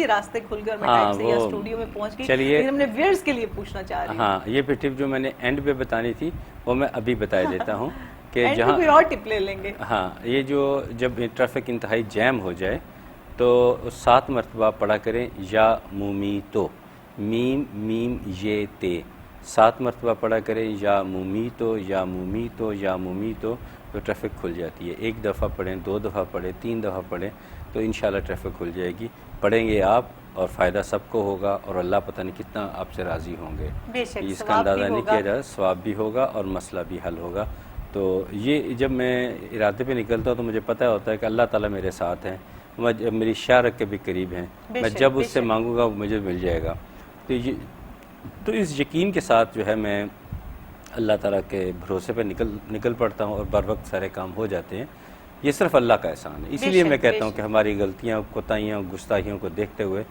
ہی راستے کھل گئے اور میں ٹائم سے یہاں اسٹوڈیو میں پہنچ گئی، لیکن ہم نے ویئرز کے لیے پوچھنا چاہ رہی ہوں. ہاں یہ پھر ٹپ جو میں نے اینڈ پہ بتانی تھی وہ میں ابھی بتا دیتا ہوں کہ اینڈ پہ جہاں کوئی اور ٹپ لے لیں گے. ہاں یہ جو جب ٹریفک انتہائی جیم ہو جائے تو 7 مرتبہ پڑھا کریں یا مومیتو، میم میم یہ تے، 7 مرتبہ پڑھا کریں یا مومیتو یا مومیتو یا مومیتو، تو ٹریفک کھل جاتی ہے. 1 دفعہ پڑھیں، 2 دفعہ پڑھیں، 3 دفعہ پڑھیں تو انشاءاللہ ٹریفک کھل جائے گی. پڑھیں گے آپ اور فائدہ سب کو ہوگا اور اللہ پتہ نہیں کتنا آپ سے راضی ہوں گے. بے شک اس کا ثواب اندازہ بھی نہیں ہوگا. کیا جا، ثواب بھی ہوگا اور مسئلہ بھی حل ہوگا. تو یہ جب میں ارادے پہ نکلتا ہوں تو مجھے پتہ ہوتا ہے کہ اللہ تعالیٰ میرے ساتھ ہیں، میری شارک کے بھی قریب ہیں، میں جب اس سے مانگوں گا وہ مجھے مل جائے گا. تو اس یقین کے ساتھ جو ہے میں اللہ تعالیٰ کے بھروسے پہ نکل پڑتا ہوں اور بر وقت سارے کام ہو جاتے ہیں. یہ صرف اللہ کا احسان ہے. اسی لیے میں کہتا ہوں کہ ہماری غلطیاں، کوتاہیاں، گستاخیوں کو دیکھتے ہوئے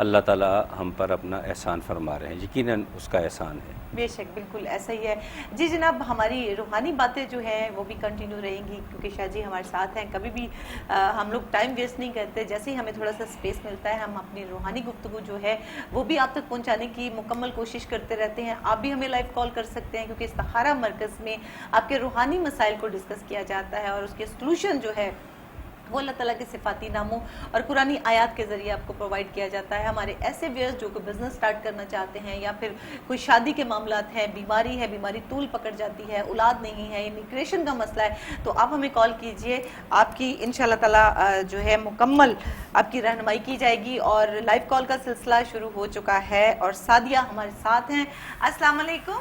اللہ تعالیٰ ہم پر اپنا احسان فرما رہے ہیں. یقیناً اس کا احسان ہے. بے شک بالکل ایسا ہی ہے. جی جناب، ہماری روحانی باتیں جو ہیں وہ بھی کنٹینیو رہیں گی کیونکہ شاہ جی ہمارے ساتھ ہیں. کبھی بھی ہم لوگ ٹائم ویسٹ نہیں کرتے. جیسے ہی ہمیں تھوڑا سا اسپیس ملتا ہے ہم اپنی روحانی گفتگو جو ہے وہ بھی آپ تک پہنچانے کی مکمل کوشش کرتے رہتے ہیں. آپ بھی ہمیں لائیو کال کر سکتے ہیں کیونکہ استخارہ مرکز میں آپ کے روحانی مسائل کو ڈسکس کیا جاتا ہے اور اس کے سلوشن جو ہے وہ اللہ تعالیٰ کے صفاتی ناموں اور قرآنی آیات کے ذریعے آپ کو پرووائڈ کیا جاتا ہے. ہمارے ایسے ویئرز جو کوئی بزنس سٹارٹ کرنا چاہتے ہیں یا پھر کوئی شادی کے معاملات ہیں، بیماری ہے، بیماری طول پکڑ جاتی ہے، اولاد نہیں ہے، امیگریشن کا مسئلہ ہے، تو آپ ہمیں کال کیجئے. آپ کی انشاءاللہ تعالیٰ جو ہے مکمل آپ کی رہنمائی کی جائے گی. اور لائیو کال کا سلسلہ شروع ہو چکا ہے اور سعدیہ ہمارے ساتھ ہیں. السلام علیکم.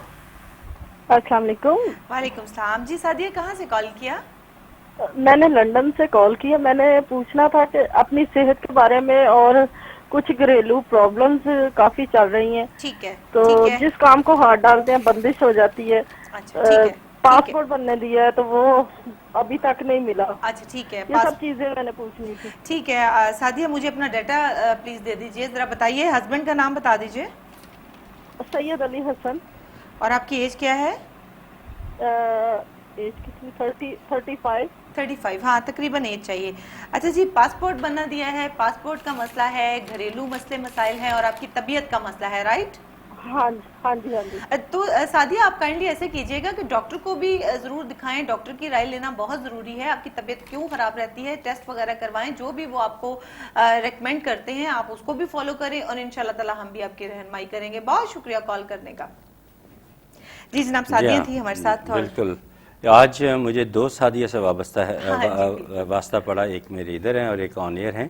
السلام علیکم. وعلیکم السلام. جی سعدیہ کہاں سے کال کیا؟ میں نے لندن سے کال کیا. میں نے پوچھنا تھا کہ اپنی صحت کے بارے میں اور کچھ گھریلو پرابلمز کافی چل رہی ہیں. ٹھیک ہے. تو جس کام کو ہاتھ ڈالتے ہیں بندش ہو جاتی ہے. اچھا ٹھیک ہے. پاسپورٹ بننے دیا ہے تو وہ ابھی تک نہیں ملا. اچھا ٹھیک ہے. یہ سب چیزیں میں نے پوچھنی تھی. ٹھیک ہے سعدیہ، مجھے اپنا ڈیٹا پلیز دے دیجئے. ذرا بتائیے ہسبینڈ کا نام بتا دیجئے. سید علی حسن. اور آپ کی ایج کیا ہے؟ ایج کتنی؟ 35. 35. ہاں تقریباً ایج چاہیے. اچھا جی، پاسپورٹ بننا دیا ہے، پاسپورٹ کا مسئلہ ہے، گھریلو مسائل ہیں اور آپ کی طبیعت کا مسئلہ ہے، رائٹ؟ ہاں جی. تو سعدیہ آپ کائنڈلی ایسے کیجیے گا کہ ڈاکٹر کو بھی ضرور دکھائیں. ڈاکٹر کی رائے لینا بہت ضروری ہے. آپ کی طبیعت کیوں خراب رہتی ہے، ٹیسٹ وغیرہ کروائیں. جو بھی وہ آپ کو ریکمینڈ کرتے ہیں آپ اس کو بھی فالو کریں اور انشاءاللہ تعالی ہم بھی آپ کی رہنمائی کریں گے. بہت شکریہ کال کرنے کا. جی جناب، سعدیہ تھی ہمارے ساتھ. بالکل. آج مجھے 2 سعدیہ سے واسطہ پڑا. ایک میرے ادھر ہیں اور ایک آن ایئر ہیں.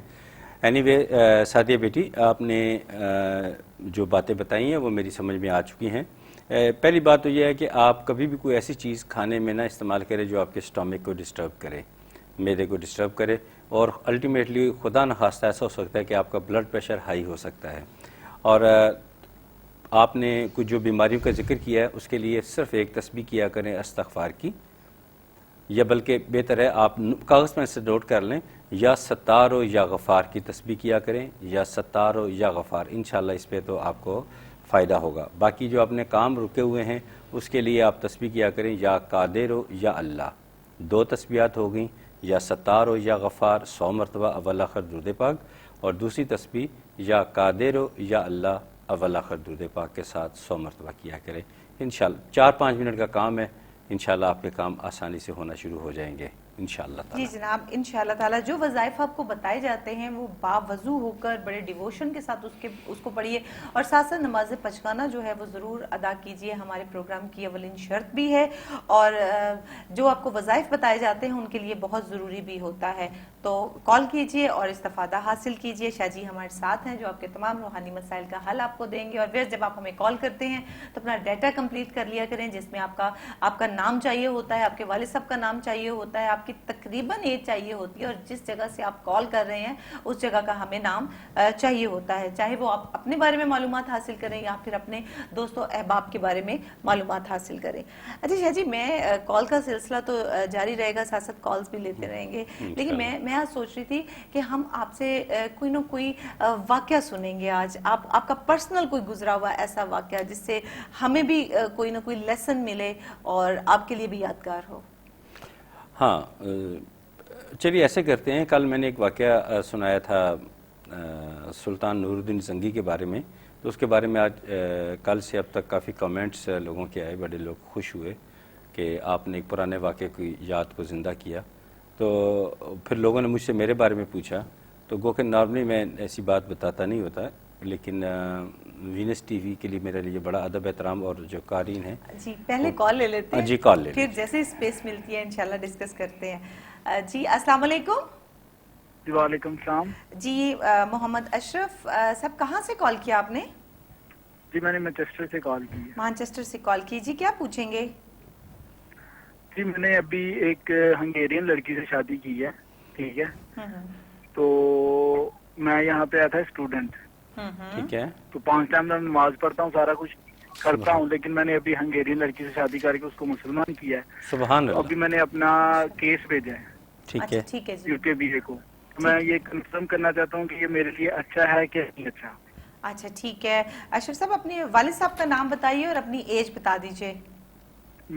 اینی وے سعدیہ بیٹی، آپ نے جو باتیں بتائی ہیں وہ میری سمجھ میں آ چکی ہیں. پہلی بات تو یہ ہے کہ آپ کبھی بھی کوئی ایسی چیز کھانے میں نہ استعمال کریں جو آپ کے اسٹامک کو ڈسٹرب کرے، معدے کو ڈسٹرب کرے، اور الٹیمیٹلی خدا نخواستہ ایسا ہو سکتا ہے کہ آپ کا بلڈ پریشر ہائی ہو سکتا ہے. اور آپ نے کچھ جو بیماریوں کا ذکر کیا ہے اس کے لیے صرف ایک تسبیح کیا کریں استغفار کی، یا بلکہ بہتر ہے آپ کاغذ میں سے نوٹ کر لیں، یا ستارو یا غفار کی تسبیح کیا کریں، یا ستارو یا غفار. انشاءاللہ اس پہ تو آپ کو فائدہ ہوگا. باقی جو اپنے کام رکے ہوئے ہیں اس کے لیے آپ تسبیح کیا کریں یا قادرو یا اللہ. 2 تسبیحات ہو گئیں، یا ستارو یا غفار 100 مرتبہ اول آخر درود پاک، اور دوسری تسبیح یا قادرو یا اللہ اول آخر درود پاک کے ساتھ 100 مرتبہ کیا کریں. انشاءاللہ 4-5 منٹ کا کام ہے، انشاءاللہ آپ کے کام آسانی سے ہونا شروع ہو جائیں گے انشاءاللہ تعالی. جی جناب، انشاءاللہ تعالی جو وظائف آپ کو بتائے جاتے ہیں وہ باوضو ہو کر بڑے ڈیووشن کے ساتھ اس کو پڑھیے، اور ساتھ ساتھ نماز پچگانہ جو ہے وہ ضرور ادا کیجیے. ہمارے پروگرام کی اولین شرط بھی ہے اور جو آپ کو وظائف بتائے جاتے ہیں ان کے لیے بہت ضروری بھی ہوتا ہے. تو کال کیجیے اور استفادہ حاصل کیجیے. شاہ جی ہمارے ساتھ ہیں جو آپ کے تمام روحانی مسائل کا حل آپ کو دیں گے. اور پھر جب آپ ہمیں کال کرتے ہیں تو اپنا ڈیٹا کمپلیٹ کر لیا کریں جس میں آپ کا نام چاہیے ہوتا ہے، آپ کے والد صاحب کا نام چاہیے ہوتا ہے، آپ کی تقریباً ایج چاہیے ہوتی ہے، اور جس جگہ سے آپ کال کر رہے ہیں اس جگہ کا ہمیں نام چاہیے ہوتا ہے، چاہے وہ آپ اپنے بارے میں معلومات حاصل کریں یا پھر اپنے دوست و احباب کے بارے میں معلومات حاصل کریں. اچھا شاہ جی، میں کال کا سلسلہ تو جاری رہے گا، ساتھ ساتھ کالز بھی لیتے رہیں گے، لیکن میں آج سوچ رہی تھی کہ ہم آپ سے کوئی نہ کوئی واقعہ سنیں گے. آج آپ کا پرسنل کوئی گزرا ہوا ایسا واقعہ جس سے ہمیں بھی کوئی نہ کوئی لیسن ملے اور آپ کے لیے بھی یادگار ہو. ہاں چلیے ایسے کرتے ہیں. کل میں نے ایک واقعہ سنایا تھا سلطان نور الدین زنگی کے بارے میں، تو اس کے بارے میں آج کل سے اب تک کافی کمنٹس لوگوں کے آئے، بڑے لوگ خوش ہوئے کہ آپ نے ایک پرانے واقعے کی یاد کو زندہ کیا. تو پھر لوگوں نے مجھ سے میرے بارے میں پوچھا، تو گو کہ نارملی میں ایسی بات بتاتا نہیں ہوتا، لیکن وینس ٹی وی کے لیے میرے لیے بڑا ادب احترام، اور جو قارئین ہیں. جی پہلے کال لے لیتے ہیں، جی کال لے پھر جیسے اسپیس ملتی ہے انشاءاللہ ڈسکس کرتے ہیں. جی السلام علیکم. جی وعلیکم السلام. جی محمد اشرف صاحب کہاں سے کال کیا آپ نے؟ جی میں نے مانچسٹر سے کال کی ہے. مانچسٹر سے کال کی. جی کیا پوچھیں گے؟ جی میں نے ابھی ایک ہنگیرین لڑکی سے شادی کی ہے، ٹھیک ہے. تو میں یہاں پہ آیا تھا اسٹوڈنٹ، ٹھیک ہے. تو 5 ٹائم میں نماز پڑھتا ہوں، سارا کچھ کرتا ہوں، لیکن میں نے ابھی ہنگیرین لڑکی سے شادی کر کے اس کو مسلمان کیا ہے. سبحان تو اللہ. ابھی میں نے اپنا کیس بھیجا ہے ٹھیک ہے. ٹھیک ہے جی. یو کے بی اے کو. میں یہ کنفرم کرنا چاہتا ہوں کہ یہ میرے لیے اچھا ہے کہ نہیں اچھا. اچھا ٹھیک ہے. اشرف صاحب اپنے والد صاحب کا نام بتائیے اور اپنی ایج بتا دیجیے.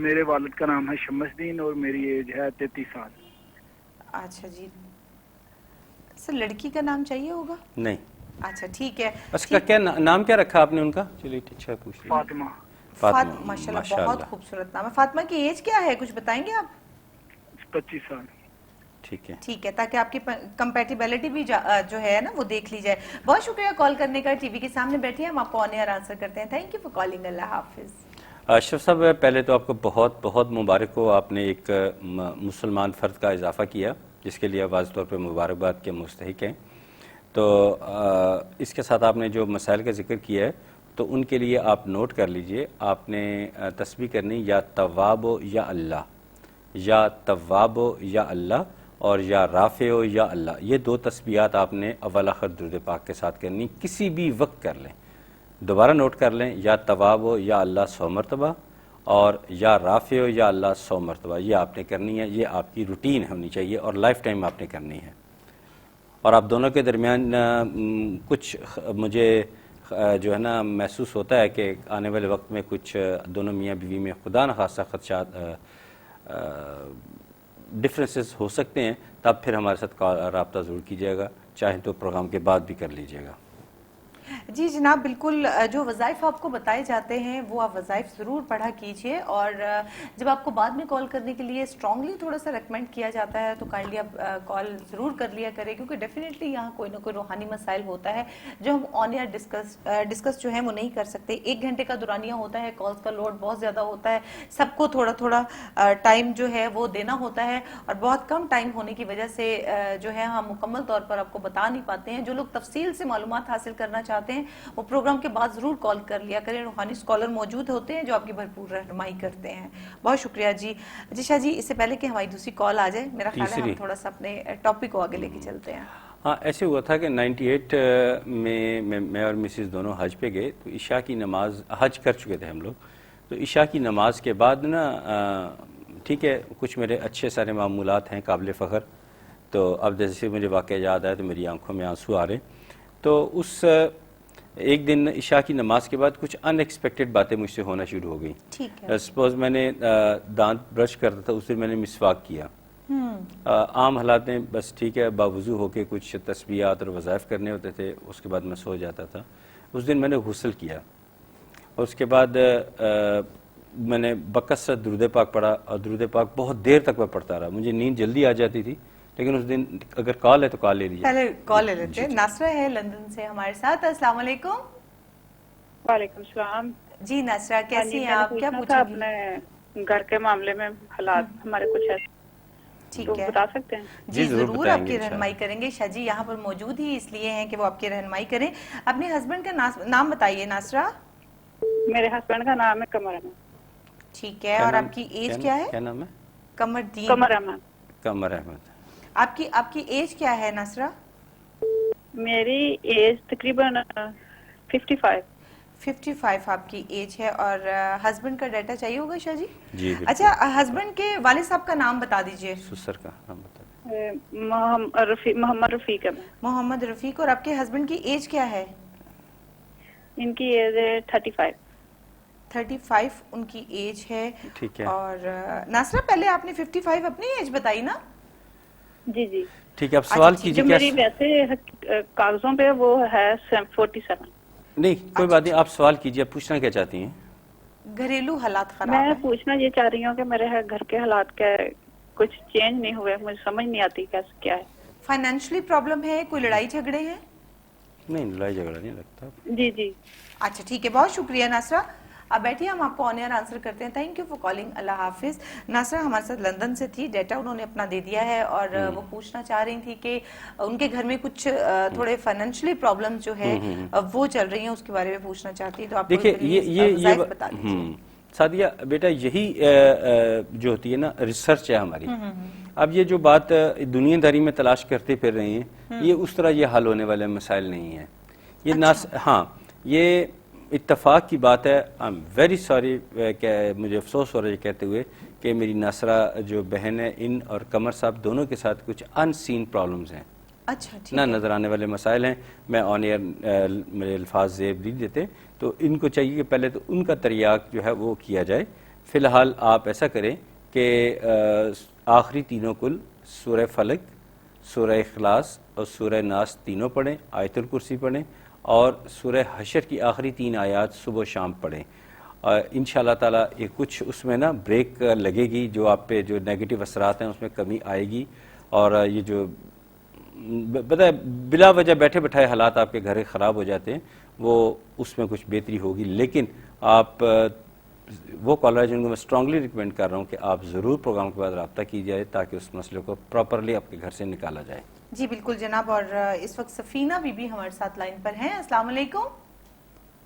میرے والد کا نام ہے شمس الدین اور میری ایج ہے 33 سال. اچھا جی. سر لڑکی کا نام چاہیے ہوگا؟ نہیں. اچھا ٹھیک ہے. اس کا کیا نام کیا رکھا آپ نے ان کا؟ چلیے اچھا پوچھ لیا. فاطمہ. فاطمہ ماشاءاللہ بہت خوبصورت نام ہے. فاطمہ کی ایج کیا ہے کچھ بتائیں گے آپ؟ 25 سال. ٹھیک ہے. ٹھیک ہے، تاکہ آپ کی کمپیٹیبلٹی بھی جو ہے نا وہ دیکھ لی جائے. بہت شکریہ کال کرنے کا. ٹی وی کے سامنے بیٹھے ہم آپ کو آن ایئر آنسر کرتے ہیں. Thank you for calling. اللہ حافظ. اشرف صاحب پہلے تو آپ کو بہت بہت مبارک ہو، آپ نے ایک مسلمان فرد کا اضافہ کیا، جس کے لیے واضح طور پہ مبارکباد کے مستحق ہیں. تو اس کے ساتھ آپ نے جو مسائل کا ذکر کیا ہے تو ان کے لیے آپ نوٹ کر لیجئے. آپ نے تسبیح کرنی یا تواب یا اللہ، یا تواب یا اللہ، اور یا رافع یا اللہ. یہ 2 تسبیحات آپ نے اول آخر درود پاک کے ساتھ کرنی، کسی بھی وقت کر لیں. دوبارہ نوٹ کر لیں، یا تواب یا اللہ 100 مرتبہ اور یا رافع یا اللہ 100 مرتبہ. یہ آپ نے کرنی ہے، یہ آپ کی روٹین ہونی چاہیے اور لائف ٹائم آپ نے کرنی ہے. اور آپ دونوں کے درمیان کچھ مجھے جو ہے نا محسوس ہوتا ہے کہ آنے والے وقت میں کچھ دونوں میاں بیوی میں خدا نخواستہ خدشات ڈفرینسز ہو سکتے ہیں. تب پھر ہمارے ساتھ رابطہ ضرور کیجیے گا، چاہے تو پروگرام کے بعد بھی کر لیجیے گا. جی جناب بالکل. جو وظائف آپ کو بتائے جاتے ہیں وہ آپ وظائف ضرور پڑھا کیجئے، اور جب آپ کو بعد میں کال کرنے کے لیے اسٹرانگلی تھوڑا سا ریکمینڈ کیا جاتا ہے تو کائنڈلی آپ کال ضرور کر لیا کریں، کیونکہ ڈیفینیٹلی یہاں کوئی نہ کوئی روحانی مسائل ہوتا ہے جو ہم آن ایئر ڈسکس جو ہے وہ نہیں کر سکتے. 1 گھنٹے کا دورانیہ ہوتا ہے، کالز کا لوڈ بہت زیادہ ہوتا ہے، سب کو تھوڑا تھوڑا ٹائم جو ہے وہ دینا ہوتا ہے، اور بہت کم ٹائم ہونے کی وجہ سے جو ہے ہم مکمل طور پر آپ کو بتا نہیں پاتے ہیں. جو لوگ تفصیل سے معلومات حاصل کرنا چاہتے ہیں وہ پروگرام کے بعد ضرور کال کر لیا کریں. روحانی اسکالر موجود ہوتے ہیں جو آپ کی بھرپور رہنمائی کرتے ہیں. بہت شکریہ. جی شاہ جی، اس سے پہلے کہ ہماری دوسری کال آ جائے، میرا خیال ہے ہم تھوڑا سا اپنے ٹاپک کو آگے لے کے چلتے ہیں. ہاں ایسے ہوا تھا کہ 98 میں اور مسز دونوں حج پہ گئے، تو عشاء کی نماز، حج کر چکے تھے ہم لوگ، تو عشاء کی نماز کے بعد نا ٹھیک ہے کچھ میرے اچھے سارے معمولات ہیں قابل فخر. تو اب جیسے مجھے واقعہ یاد آیا تو میری آنکھوں میں آنسو آ رہے. تو اس ایک دن عشاء کی نماز کے بعد کچھ ان ایکسپیکٹڈ باتیں مجھ سے ہونا شروع ہو گئیں. سپوز میں نے دانت برش کرتا تھا، اس دن میں نے مسواک کیا. عام حالات میں بس ٹھیک ہے باوضو ہو کے کچھ تسبیحات اور وظائف کرنے ہوتے تھے، اس کے بعد میں سو جاتا تھا. اس دن میں نے غسل کیا اور اس کے بعد میں نے بکثرت درود پاک پڑھا، اور درود پاک بہت دیر تک میں پڑھتا رہا. مجھے نیند جلدی آ جاتی تھی، لیکن اس دن اگر کال ہے تو کال لے لیجیے. پہلے کال لے لیتے ہیں. ناصرہ ہے لندن سے ہمارے ساتھ. السلام علیکم. وعلیکم السلام. جی ناصرہ کیسی ہیں آپ؟ کیا پوچھیں گی؟ اپنے گھر کے معاملے میں حالات ہمارے کچھ ایسے ٹھیک ہے بتا سکتے ہیں؟ جی ضرور آپ کی رہنمائی کریں گے. شاہ جی یہاں پر موجود ہی اس لیے ہیں کہ وہ آپ کی رہنمائی کریں. اپنے ہسبینڈ کا نام بتائیے ناصرہ. میرے ہسبینڈ کا نام ہے قمر احمد. ٹھیک ہے. اور آپ کی ایج کیا ہے؟ کیا نام ہے؟ قمر احمد. قمر احمد. آپ کی ایج کیا ہے ناصرہ؟ میری ایج تقریباً 55 آپ کی ایج ہے. اور ہسبینڈ کا ڈیٹا چاہیے ہوگا شاہ جی؟ جی اچھا ہسبینڈ کے والد صاحب کا نام بتا دیجئے. سسر کا نام بتا محمد رفیق ہے. محمد رفیق. اور آپ کے ہسبینڈ کی ایج کیا ہے؟ ان کی ایج ہے 35 ان کی ایج ہے. ٹھیک ہے. اور ناصرہ پہلے آپ نے 55 اپنی ایج بتائی نا؟ جی. ٹھیک ہے, آپ سوال جو کیجیے. میری ویسے کاغذوں پہ وہ ہے 47. نہیں کوئی بات نہیں, آپ سوال کیجیے, آپ پوچھنا کیا چاہتی ہیں؟ گھریلو حالات خراب میں ہیں. پوچھنا یہ چاہ رہی ہوں کہ میرے گھر کے حالات کیا ہے, کچھ چینج نہیں ہوئے, مجھے سمجھ نہیں آتی کیسے کیا ہے. فائنینشلی پرابلم ہے, کوئی لڑائی جھگڑے ہیں؟ نہیں لڑائی جھگڑا نہیں لگتا. جی جی. اچھا ٹھیک ہے, بہت شکریہ ناصرہ. اب بیٹھیے, ہم آپ کو آن ایئر آنسر کرتے ہیں. Thank you for calling. اللہ حافظ. ناصرہ ہمارے ساتھ لندن سے تھی, ڈیٹا انہوں نے اپنا دے دیا ہے, اور وہ پوچھنا چاہ رہی تھی کہ ان کے گھر میں کچھ تھوڑے فائنینشلی پرابلم جو ہے وہ چل رہی ہیں, اس کے بارے میں پوچھنا چاہتی ہیں. تو آپ دیکھیے یہ بتا دیجیے. سعدیہ بیٹا, یہی جو ہوتی ہے نا ریسرچ ہے ہماری. اب یہ جو بات دنیا داری میں تلاش کرتے پھر رہے ہیں, یہ اس طرح یہ حل ہونے والے مسائل نہیں ہیں. یہ ہاں یہ اتفاق کی بات ہے. آئی ایم ویری سوری کہ مجھے افسوس ہو رہا ہے کہتے ہوئے کہ میری ناصرہ جو بہن ہے, ان اور قمر صاحب دونوں کے ساتھ کچھ ان سین پرابلمز ہیں. اچھا ٹھیک نہ ہے, نظر آنے والے مسائل ہیں. میں آن ایئر میرے الفاظ زیب نہیں دیتے, تو ان کو چاہیے کہ پہلے تو ان کا تریاق جو ہے وہ کیا جائے. فی الحال آپ ایسا کریں کہ آخری تینوں کل سورہ فلق, سورہ اخلاص اور سورہ ناس تینوں پڑھیں, آیت الکرسی پڑھیں, اور سورہ حشر کی آخری 3 آیات صبح و شام پڑھیں. انشاءاللہ تعالی یہ کچھ اس میں نا بریک لگے گی, جو آپ پہ جو نیگیٹو اثرات ہیں اس میں کمی آئے گی, اور یہ جو پتہ ہے بلا وجہ بیٹھے بٹھائے حالات آپ کے گھر خراب ہو جاتے ہیں, وہ اس میں کچھ بہتری ہوگی. لیکن آپ وہ کالر جن کو میں اسٹرانگلی ریکمینڈ کر رہا ہوں کہ آپ ضرور پروگرام کے بعد رابطہ کی جائے, تاکہ اس مسئلے کو پراپرلی آپ کے گھر سے نکالا جائے. جی بالکل جناب. اور اس وقت سفینہ بی بی ہمارے ساتھ لائن پر ہیں. السلام علیکم.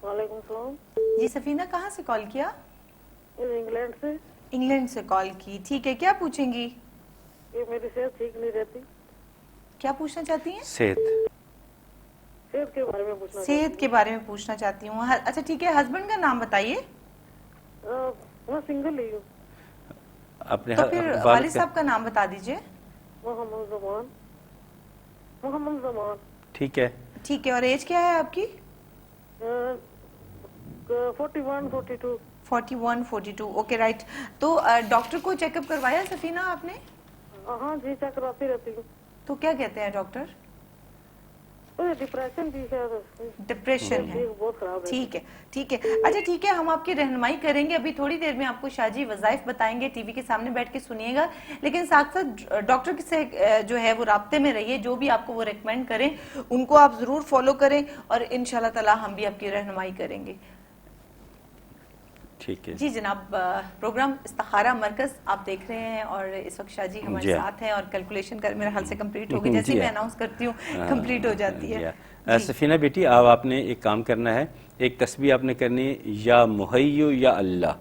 وعلیکم السلام. جی سفینہ, کہاں سے کال کیا؟ انگلینڈ سے. انگلینڈ سے کال کی, ٹھیک ہے. کیا پوچھیں گی؟ یہ میری صحت ٹھیک نہیں رہتی. کیا پوچھنا چاہتی ہیں؟ صحت کے بارے میں پوچھنا. صحت کے بارے میں پوچھنا چاہتی ہوں. اچھا ٹھیک ہے, ہسبینڈ کا نام بتائیے. میں سنگل ہی ہوں. اپنے تو پھر والد صاحب کا نام بتا دیجئے. محمد زمان. محمد زمان. ٹھیک ہے. ٹھیک ہے. اور ایج کیا ہے آپ کی؟ 41 42. 41 42. Okay right. تو ڈاکٹر کو چیک اپ کروایا سفینہ آپ نے؟ ہاں جی, چیک کراتی رہتی ہوں. تو کیا کہتے ہیں ڈاکٹر؟ ڈپریشن بھی ہے. ڈپریشن ہے. بہت خراب ہے. ٹھیک ہے ٹھیک ہے. اچھا ٹھیک ہے, ہم آپ کی رہنمائی کریں گے. ابھی تھوڑی دیر میں آپ کو شاہ جی وظائف بتائیں گے, ٹی وی کے سامنے بیٹھ کے سنیے گا. لیکن ساتھ ساتھ ڈاکٹر سے جو ہے وہ رابطے میں رہیے, جو بھی آپ کو وہ ریکمینڈ کریں ان کو آپ ضرور فالو کریں, اور انشاءاللہ تعالی ہم بھی آپ کی رہنمائی کریں گے. ٹھیک ہے جی جناب, پروگرام استخارہ مرکز آپ دیکھ رہے ہیں, اور اس وقت شاہ جی ہمارے ساتھ ہیں, اور کیلکولیشن میرے حال سے کمپلیٹ ہوگی. جیسے میں اناؤنس کرتی ہوں کمپلیٹ ہو جاتی ہے. سفینہ بیٹی, اب آپ نے ایک کام کرنا ہے, ایک تسبیح آپ نے کرنی ہے, یا محیو یا اللہ,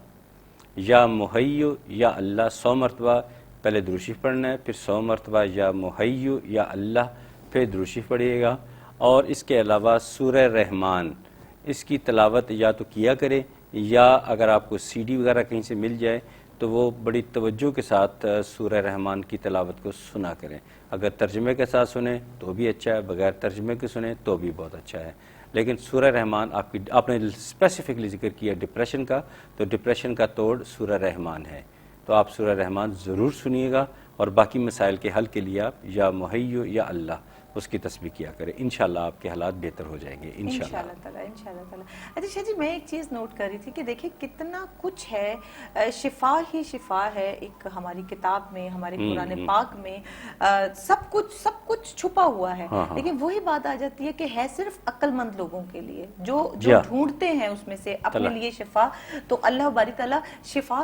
یا محیو یا اللہ 100 مرتبہ پہلے درود شریف پڑھنا ہے, پھر 100 مرتبہ یا محیو یا اللہ, پھر درود شریف پڑھیے گا. اور اس کے علاوہ سورہ رحمان, اس کی تلاوت یا تو کیا کرے, یا اگر آپ کو سی ڈی وغیرہ کہیں سے مل جائے تو وہ بڑی توجہ کے ساتھ سورہ رحمان کی تلاوت کو سنا کریں. اگر ترجمے کے ساتھ سنیں تو بھی اچھا ہے, بغیر ترجمے کے سنیں تو بھی بہت اچھا ہے. لیکن سورہ رحمان آپ نے اسپیسیفکلی ذکر کیا ڈپریشن کا, تو ڈپریشن کا توڑ سورہ رحمان ہے. تو آپ سورہ رحمان ضرور سنیے گا, اور باقی مسائل کے حل کے لیے آپ یا محیو یا اللہ اس کی تسبیح کیا کریں. انشاءاللہ آپ کے حالات بہتر ہو جائیں گے انشاءاللہ تعالیٰ. اچھا شاہ جی, میں ایک چیز نوٹ کر رہی تھی کہ دیکھیں کتنا کچھ ہے, شفا ہی شفا ہے. ایک ہماری کتاب میں, ہمارے قرآن پاک میں سب کچھ چھپا ہوا ہے. لیکن وہی بات آ جاتی ہے کہ ہے صرف عقل مند لوگوں کے لیے, جو ڈھونڈتے ہیں اس میں سے اپنے لیے شفا, تو اللہ باری تعالیٰ شفا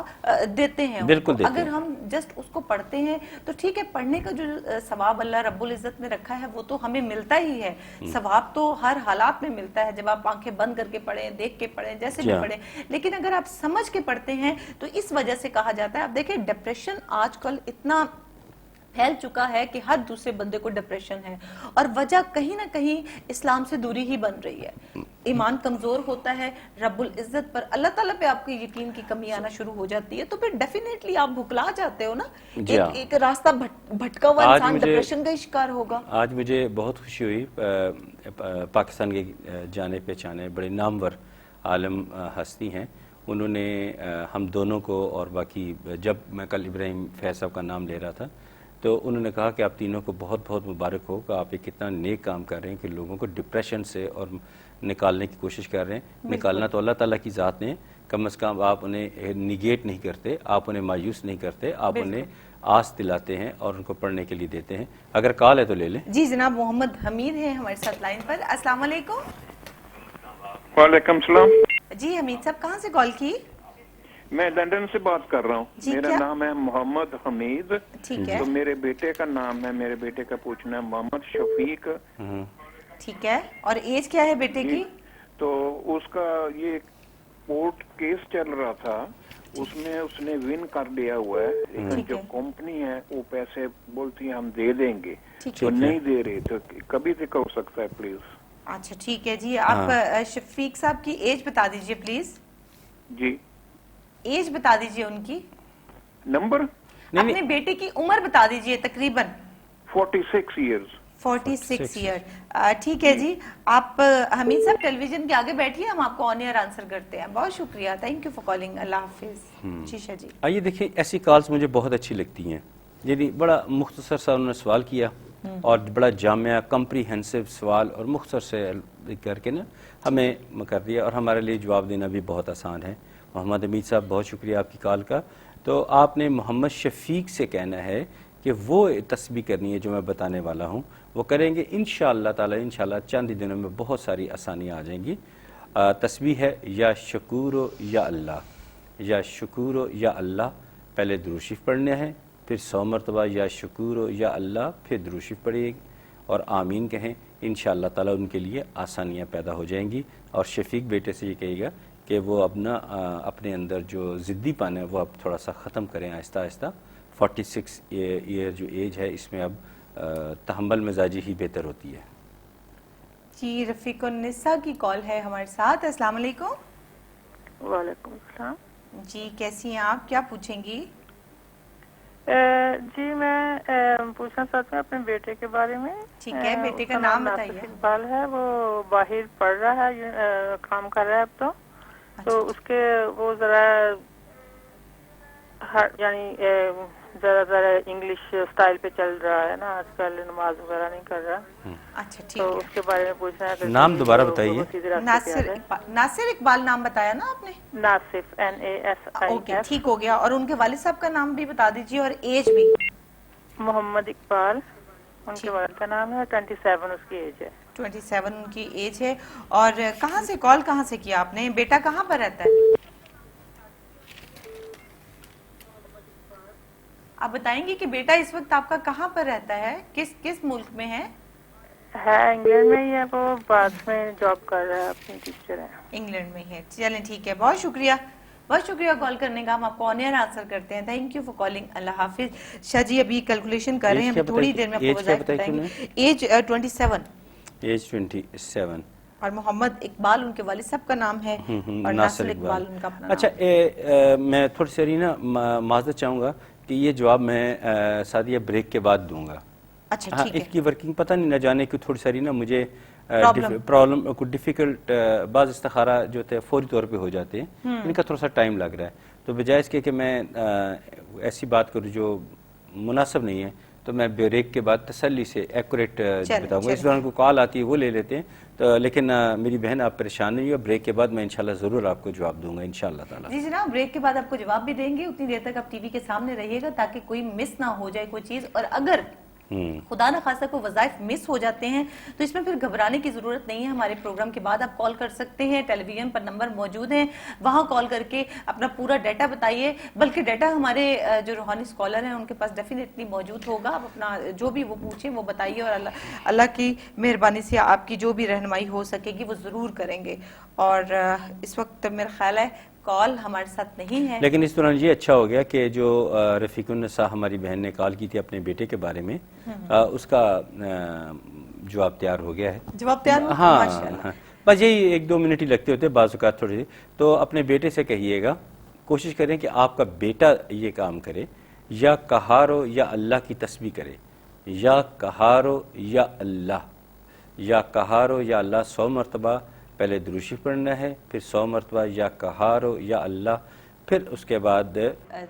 دیتے ہیں. اگر ہم جسٹ اس کو پڑھتے ہیں تو ٹھیک ہے, پڑھنے کا جو ثواب اللہ رب العزت نے رکھا ہے وہ تو ہمیں ملتا ہی ہے. ثواب تو ہر حالات میں ملتا ہے, جب آپ آنکھیں بند کر کے پڑھیں, دیکھ کے پڑھیں, جیسے بھی پڑھیں. لیکن اگر آپ سمجھ کے پڑھتے ہیں تو اس وجہ سے کہا جاتا ہے. اب دیکھیں ڈپریشن آج کل اتنا پھیل چکا ہے کہ ہر دوسرے بندے کو ڈپریشن ہے, اور وجہ کہیں نہ کہیں اسلام سے دوری ہی بن رہی ہے. ایمان کمزور ہوتا ہے, رب العزت پر, اللہ تعالیٰ پہ آپ کی یقین کی کمی آنا شروع ہو جاتی ہے, تو پھر ڈیفینیٹلی آپ بھکلا جاتے ہو نا. ایک راستہ بھٹکا ہوا انسان ڈپریشن کا شکار ہوگا. آج مجھے بہت خوشی ہوئی, پاکستان کے جانے پہچانے بڑے نامور عالم ہستی ہیں, انہوں نے ہم دونوں کو, اور باقی جب میں کل ابراہیم فیض صاحب کا نام لے رہا تھا تو انہوں نے کہا کہ آپ تینوں کو بہت بہت مبارک ہو کہ آپ ایک کتنا نیک کام کر رہے ہیں کہ لوگوں کو ڈپریشن سے اور نکالنے کی کوشش کر رہے ہیں. نکالنا تو اللہ تعالیٰ کی ذات نے, کم از کم آپ انہیں نگیٹ نہیں کرتے, آپ انہیں مایوس نہیں کرتے, آپ انہیں آس دلاتے ہیں اور ان کو پڑھنے کے لیے دیتے ہیں. اگر کال ہے تو لے لیں. جی جناب محمد حمید ہیں ہمارے ساتھ لائن پر. السلام علیکم. وعلیکم السلام. جی حمید صاحب کہاں سے کال کی؟ میں لندن سے بات کر رہا ہوں. میرا نام ہے محمد حمید. ٹھیک ہے. تو میرے بیٹے کا نام ہے, میرے بیٹے کا پوچھنا ہے محمد شفیق. ٹھیک ہے. اور ایج کیا ہے بیٹے کی؟ تو اس کا یہ کورٹ کیس چل رہا تھا, اس میں اس نے ون کر لیا ہوا ہے, لیکن جو کمپنی ہے وہ پیسے بولتی ہیں ہم دے دیں گے, تو نہیں دے رہے, تو کبھی تک ہو سکتا ہے پلیز. اچھا ٹھیک ہے جی. آپ شفیق صاحب کی ایج بتا دیجئے پلیز. جی ایج بتا دیجئے ان کی. نمبر اپنے بیٹے کی عمر بتا دیجئے تقریباً. 46 ایئرز. 46 ایئر. ٹھیک ہے جی. آپ حمید صاحب ٹیلی ویژن کے آگے بیٹھیے, ہم آپ کو آن ایئر آنسر کرتے ہیں. بہت شکریہ, تھینک یو فار کالنگ. اللہ حافظ. شیشہ جی آئیے دیکھیں, ایسی کالز مجھے بہت اچھی لگتی ہیں. یعنی بڑا مختصر سا انہوں نے سوال کیا اور بڑا جامع کمپریہنسو سوال اور مختصر سے کر کے نا ہمیں کر دیا, اور ہمارے لیے جواب دینا بھی بہت آسان ہے. محمد حمید صاحب بہت شکریہ آپ کی کال کا. تو آپ نے محمد شفیق سے کہنا ہے کہ وہ تسبیح کرنی ہے جو میں بتانے والا ہوں, وہ کریں گے انشاءاللہ تعالی. انشاءاللہ چند ہی دنوں میں بہت ساری آسانیاں آ جائیں گی. تسبیح ہے یا شکور یا اللہ, یا شکور یا اللہ. پہلے درود شریف پڑھنا ہے, پھر 100 مرتبہ یا شکور یا اللہ, پھر درود شریف پڑھیے اور آمین کہیں. انشاءاللہ تعالی ان کے لیے آسانیاں پیدا ہو جائیں گی. اور شفیق بیٹے سے یہ کہے گا کہ وہ اپنے اندر جو ضدی پن ہے وہ اب تھوڑا سا ختم کریں آہستہ آہستہ. 46 ایئر جو ایج ہے اس میں اب تحمل مزاجی ہی بہتر ہوتی ہے. جی رفیق النساء کی کال ہے ہمارے ساتھ. السلام علیکم. وعلیکم السلام. جی کیسی ہیں آپ, کیا پوچھیں گی؟ جی میں پوچھنا چاہتی ہوں اپنے بیٹے کے بارے میں. ٹھیک ہے, بیٹے کا نام بتائیے. اقبال ہے, وہ باہر پڑھ رہا ہے, کام کر رہا ہے اب تو اس کے وہ ذرا یعنی ذرا انگلش اسٹائل پہ چل رہا ہے نا آج کل, نماز وغیرہ نہیں کر رہا. اچھا ٹھیک تو ہے. اس کے بارے میں پوچھنا ہے. نام دوبارہ بتائیے. ناصر اقبال نام بتایا نا آپ نے؟ ناصف, NASIF. اوکے ٹھیک ہو گیا. اور ان کے والد صاحب کا نام بھی بتا دیجیے اور ایج بھی. محمد اقبال ان کے والد کا نام ہے. 27 اس کی ایج ہے. 27 ان کی ایج ہے. اور کہاں سے کال کہاں سے کیا آپ نے؟ بیٹا کہاں پر رہتا ہے؟ آپ بتائیں گے کہ بیٹا اس وقت آپ کا کہاں پر رہتا ہے, کس ملک میں ہے؟ انگلینڈ میں ہی ہے, وہ بعد میں جاب کر رہا ہے, اپنی ٹیچر ہے. انگلینڈ میں ہے. چلیں ٹھیک ہے, بہت شکریہ, بہت شکریہ کال کرنے کا. ہم آپ کو آن ایئر آنسر کرتے ہیں. Thank you for calling. اللہ حافظ. شاہ جی ابھی کیلکولیشن کر رہے ہیں, ابھی تھوڑی دیر میں آپ کو وضاحت بتائیں گے. ایج 27. ایج 27. اور محمد اقبال ان کے والد صاحب کا نام ہے, اور ناصر اقبال ان کا اپنا نام. اچھا میں تھوڑی سی نا معذرت چاہوں گا کہ یہ جواب میں سعدیہ بریک کے بعد دوں گا. اچھا ٹھیک ہے. اس کی ورکنگ پتہ نہیں نہ جانے کی تھوڑی ساری نا مجھے پرابلم کو ڈیفیکلٹ بعض استخارہ جو تھے فوری طور پہ ہو جاتے ہیں, ان کا تھوڑا سا ٹائم لگ رہا ہے. تو بجائے اس کے کہ میں ایسی بات کروں جو مناسب نہیں ہے, تو میں بریک کے بعد تسلی سے ایکوریٹ بتاؤں گا. اس دوران کو کال آتی ہے وہ لے لیتے ہیں. تو لیکن میری بہن آپ پریشان نہیں ہو, بریک کے بعد میں انشاءاللہ ضرور آپ کو جواب دوں گا انشاءاللہ تعالی. جی جناب, بریک کے بعد آپ کو جواب بھی دیں گے. اتنی دیر تک آپ ٹی وی کے سامنے رہیے گا تاکہ کوئی مس نہ ہو جائے کوئی چیز. اور اگر خدا نہ خاصہ کو وظائف مس ہو جاتے ہیں تو اس میں پھر گھبرانے کی ضرورت نہیں ہے. ہمارے پروگرام کے بعد آپ کال کر سکتے ہیں, ٹیلی ویژن پر نمبر موجود ہیں, وہاں کال کر کے اپنا پورا ڈیٹا بتائیے. بلکہ ڈیٹا ہمارے جو روحانی سکالر ہیں ان کے پاس ڈیفینیٹلی موجود ہوگا. آپ اپنا جو بھی وہ پوچھیں وہ بتائیے, اور اللہ کی مہربانی سے آپ کی جو بھی رہنمائی ہو سکے گی وہ ضرور کریں گے. اور اس وقت میرا خیال ہے کال ہمارے ساتھ نہیں ہے, لیکن اس دوران یہ اچھا ہو گیا کہ جو رفیق النساء ہماری بہن نے کال کی تھی اپنے بیٹے کے بارے میں, اس کا جواب تیار ہو گیا ہے. جواب تیار ہو؟ ہاں, بس یہی 1-2 منٹ ہی لگتے ہوتے بعض اوقات تھوڑی سی. تو اپنے بیٹے سے کہیے گا, کوشش کریں کہ آپ کا بیٹا یہ کام کرے, یا کہارو یا اللہ کی تسبیح کرے, یا کہارو یا اللہ, یا کہارو یا اللہ 100 مرتبہ. پہلے درود شریف پڑھنا ہے, پھر 100 مرتبہ یا کہارو یا اللہ, پھر اس کے بعد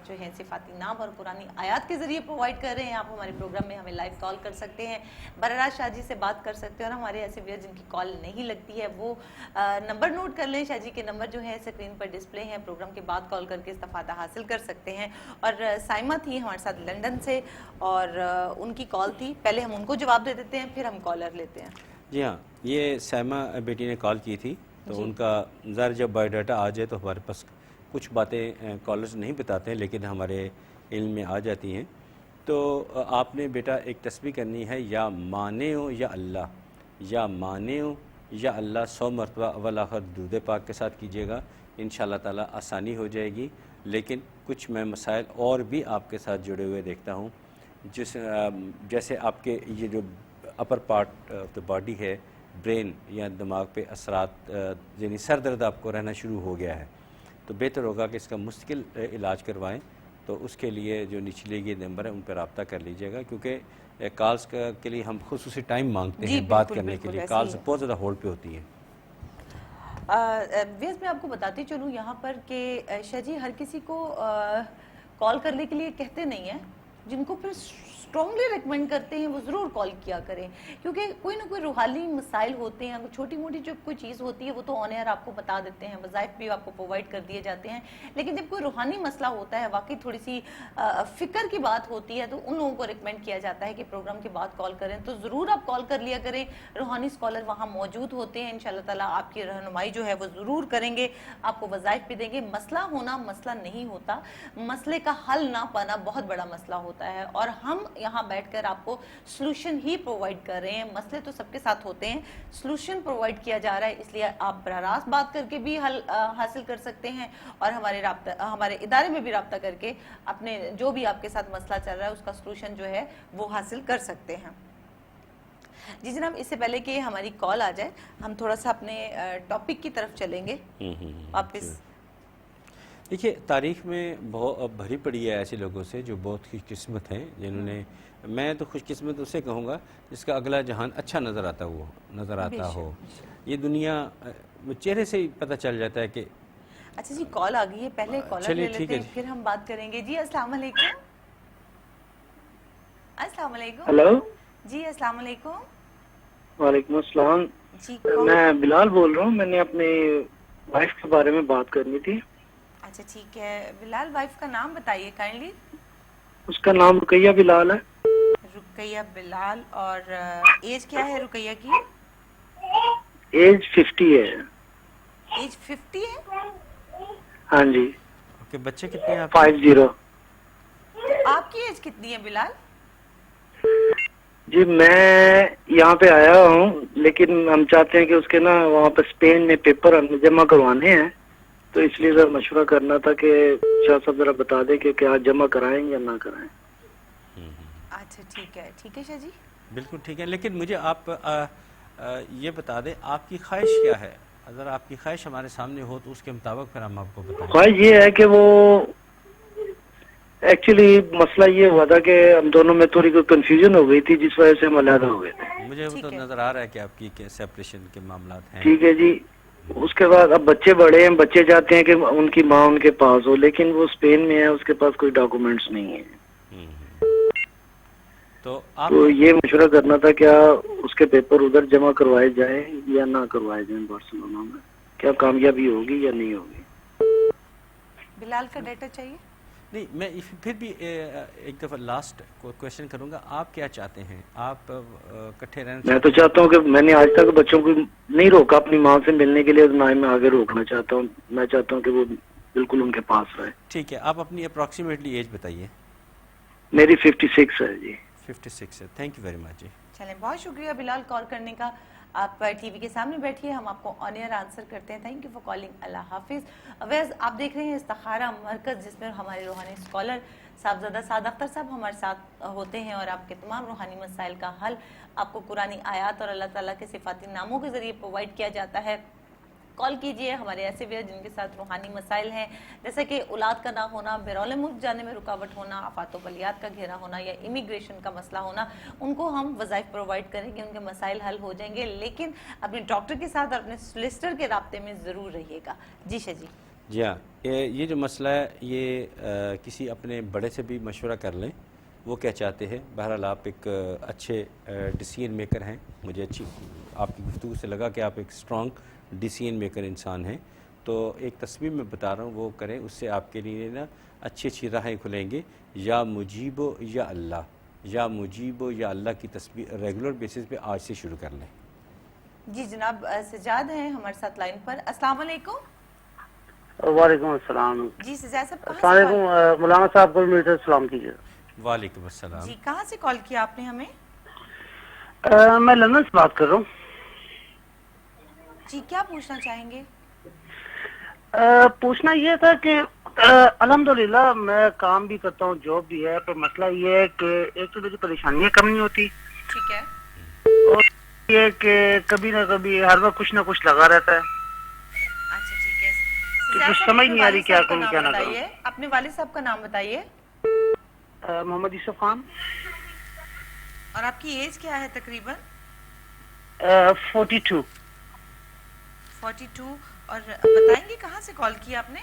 جو ہے صفاتی نام اور قرآنی آیات کے ذریعے پرووائڈ کر رہے ہیں. آپ ہمارے پروگرام میں ہمیں لائیو کال کر سکتے ہیں, براہ راست شاہ جی سے بات کر سکتے ہیں, اور ہمارے ایسے ویئر جن کی کال نہیں لگتی ہے وہ نمبر نوٹ کر لیں. شاہ جی کے نمبر جو ہے اسکرین پر ڈسپلے ہیں, پروگرام کے بعد کال کر کے استفادہ حاصل کر سکتے ہیں. اور سائمہ تھی ہمارے ساتھ لندن سے, اور ان کی کال تھی, پہلے ہم ان کو جواب دے دیتے ہیں پھر ہم کالر لیتے ہیں. جی ہاں, یہ سائمہ بیٹی نے کال کی تھی, تو ان کا ظاہر جب بایو ڈاٹا آ جائے تو ہمارے پاس کچھ باتیں کالرز نہیں بتاتے ہیں لیکن ہمارے علم میں آ جاتی ہیں. تو آپ نے بیٹا ایک تسبیح کرنی ہے, یا مانعو یا اللہ, یا مانعو یا اللہ 100 مرتبہ اول آخر درود پاک کے ساتھ کیجیے گا, انشاءاللہ تعالی آسانی ہو جائے گی. لیکن کچھ میں مسائل اور بھی آپ کے ساتھ جڑے ہوئے دیکھتا ہوں, جیسے آپ کے یہ جو upper part of the body ہے, برین یا دماغ پہ اثرات, یعنی سر درد آپ کو رہنا شروع ہو گیا ہے, تو بہتر ہوگا کہ اس کا مستقل علاج کروائیں. تو اس کے لیے جو نچلے یہ نمبر ہے ان پہ رابطہ کر لیجیے گا, کیونکہ کالز کے لیے ہم خصوصی ٹائم مانگتے ہیں بات کرنے کے لیے, کالز بہت زیادہ ہولڈ پہ ہوتی ہیں. ویز میں آپ کو بتاتی چلوں یہاں پر کہ شاہ جی ہر کسی کو کال کرنے کے لیے کہتے نہیں ہیں, جن کو پھر اسٹرانگلی ریکمینڈ کرتے ہیں وہ ضرور کال کیا کریں, کیونکہ کوئی نہ کوئی روحانی مسائل ہوتے ہیں, چھوٹی موٹی جو کوئی چیز ہوتی ہے وہ تو آن ایئر آپ کو بتا دیتے ہیں, وظائف بھی آپ کو پرووائڈ کر دیے جاتے ہیں, لیکن جب کوئی روحانی مسئلہ ہوتا ہے, واقعی تھوڑی سی فکر کی بات ہوتی ہے, تو ان لوگوں کو ریکمینڈ کیا جاتا ہے کہ پروگرام کے بعد کال کریں. تو ضرور آپ کال کر لیا کریں, روحانی اسکالر وہاں موجود ہوتے ہیں, انشاءاللہ تعالیٰ آپ کی رہنمائی جو ہے وہ ضرور کریں گے, آپ کو وظائف بھی دیں گے. مسئلہ ہونا مسئلہ نہیں ہوتا, مسئلے کا حل نہ پانا بہت بڑا مسئلہ ہوتا ہے, اور ہم یہاں بیٹھ کر آپ کو سلوشن ہی پرووائڈ کر رہے ہیں. مسئلے تو سب کے ساتھ ہوتے ہیں, سلوشن پرووائڈ کیا جا رہا ہے, اس لیے آپ براہ راست بات کر کے بھی حل حاصل کر سکتے ہیں, اور ہمارے ادارے میں بھی رابطہ کر کے اپنے جو بھی آپ کے ساتھ مسئلہ چل رہا ہے اس کا سلوشن جو ہے وہ حاصل کر سکتے ہیں. جی جناب, اس سے پہلے کہ ہماری کال آ جائے ہم تھوڑا سا اپنے ٹاپک کی طرف چلیں گے واپس. دیکھیے, تاریخ میں بہت بھری پڑی ہے ایسے لوگوں سے جو بہت خوش قسمت ہیں, جنہوں نے, میں تو خوش قسمت اسے کہوں گا جس کا اگلا جہان اچھا نظر آتا ہو. یہ دنیا چہرے سے ہی پتہ چل جاتا ہے کہ. اچھا جی, کال آ گئی ہے, پہلے کالر لے لیتے ہیں پھر ہم بات کریں گے. جی السلام علیکم. السلام علیکم. ہیلو. جی السلام علیکم. وعلیکم السلام. جی میں بلال بول رہا ہوں, میں نے اپنی وائف کے بارے میں بات کرنی تھی. اچھا ٹھیک ہے بلال, وائف کا نام بتائیے کائنڈلی. اس کا نام رقیہ بلال ہے. رقیہ بلال, اور ایج کیا ہے رقیہ کی؟ ایج 50 ہے. ایج 50 ہے؟ ہاں جی. اوکے, بچے کتنے ہیں؟ 50. تو آپ کی ایج کتنی ہے بلال؟ جی میں یہاں پہ آیا ہوں, لیکن ہم چاہتے ہیں کہ اس کے نا وہاں پہ اسپین میں پیپر ہمیں جمع کروانے ہیں, تو اس لیے ذرا مشورہ کرنا تھا کہ شاہ صاحب ذرا بتا دیں کہ کیا جمع کرائیں یا نہ کرائیں. اچھا ٹھیک ہے شاہ جی, بالکل ٹھیک ہے, لیکن مجھے آپ یہ بتا دیں آپ کی خواہش کیا ہے. اگر آپ کی خواہش ہمارے سامنے ہو تو اس کے مطابق پھر ہم آپ کو بتائیں. خواہش یہ ہے کہ وہ ایکچولی مسئلہ یہ ہوا تھا کہ ہم دونوں میں تھوڑی کوئی کنفیوژن ہو گئی تھی, جس وجہ سے ہم علیحدہ ہو گئے تھے. مجھے وہ تو نظر آ رہا ہے کہ آپ کی سیپریشن کے معاملات ہیں. ٹھیک ہے جی. اس کے بعد اب بچے بڑے ہیں, بچے چاہتے ہیں کہ ان کی ماں ان کے پاس ہو, لیکن وہ اسپین میں ہے, اس کے پاس کوئی ڈاکومنٹس نہیں ہیں. تو یہ مشورہ کرنا تھا, کیا اس کے پیپر ادھر جمع کروائے جائیں یا نہ کروائے جائیں بارسلونا میں, کیا کامیابی ہوگی یا نہیں ہوگی. بلال کا ڈیٹا چاہیے؟ نہیں, میں پھر بھی ایک دفعہ لاسٹ کوشچن کروں گا, آپ کیا چاہتے ہیں؟ آپ کٹھے رہنا؟ میں تو چاہتا ہوں کہ میں نے آج تک بچوں کو نہیں روکا اپنی ماں سے ملنے کے لیے, نہ ہی میں آگے روکنا چاہتا ہوں. میں چاہتا ہوں کہ وہ بالکل ان کے پاس رہے. ٹھیک ہے, آپ اپنی اپروکسیمیٹلی ایج بتائیے. میری 56 ہے جی. 56 ہے. تھینک یو ویری مچ جی. چلیں, بہت شکریہ بلال کال کرنے کا. آپ ٹی وی کے سامنے بیٹھیے, ہم آپ کو آن ایئر آنسر کرتے ہیں. Thank you for calling. اللہ حافظ. ویز آپ دیکھ رہے ہیں استخارہ مرکز, جس میں ہمارے روحانی اسکالر صاحبزادہ سعد اختر صاحب ہمارے ساتھ ہوتے ہیں, اور آپ کے تمام روحانی مسائل کا حل آپ کو قرآنی آیات اور اللہ تعالیٰ کے صفاتی ناموں کے ذریعے پرووائڈ کیا جاتا ہے. کال کیجئے. ہمارے ایسے ویئر جن کے ساتھ روحانی مسائل ہیں, جیسے کہ اولاد کا نہ ہونا, بیرون ملک جانے میں رکاوٹ ہونا, آفات و بلیات کا گھیرا ہونا, یا امیگریشن کا مسئلہ ہونا, ان کو ہم وظائف پرووائڈ کریں گے, ان کے مسائل حل ہو جائیں گے. لیکن اپنے ڈاکٹر کے ساتھ اور اپنے سولیسٹر کے رابطے میں ضرور رہیے گا. جی شاہ جی. جی ہاں، یہ جو مسئلہ ہے یہ کسی اپنے بڑے سے بھی مشورہ کر لیں وہ کیا چاہتے ہیں. بہرحال آپ ایک اچھے ڈیسیژن میکر ہیں. مجھے اچھی آپ کی گفتگو سے لگا کہ آپ ایک اسٹرانگ ڈیسیژن میکر انسان ہیں. تو ایک تصویر میں بتا رہا ہوں وہ کریں, اس سے آپ کے لیے نا اچھی اچھی راہیں کھلیں گے. یا مجیب و یا اللہ, یا مجیب و یا اللہ کی تصویر ریگولر بیسس پہ آج سے شروع کر لیں. جی جناب سجاد ہیں ہمارے ساتھ لائن پر. السلام علیکم. وعلیکم السلام. جی سجاد صاحب السلام علیکم. مولانا صاحب کو میرے سے سلام کیجیے. وعلیکم السلام. جی کہاں سے کال کیا آپ نے ہمیں؟ میں لندن سے بات کر رہا ہوں. جی کیا پوچھنا چاہیں گے؟ پوچھنا یہ تھا کہ الحمدللہ میں کام بھی کرتا ہوں, جاب بھی ہے, پر مسئلہ یہ ہے کہ ایک تو مجھے پریشانیاں کم نہیں ہوتی, ٹھیک ہے, اور یہ کہ کبھی نہ کبھی ہر وقت کچھ نہ کچھ لگا رہتا ہے. اچھا ٹھیک ہے. کچھ سمجھ نہیں آ رہی کیا کروں کیا نہ کروں. اپنے والد صاحب کا نام بتائیے. محمد یوسف خان. اور آپ کی ایج کیا ہے تقریباً؟ 42. 42. اور بتائیں گے کہاں سے کال کی آپ نے؟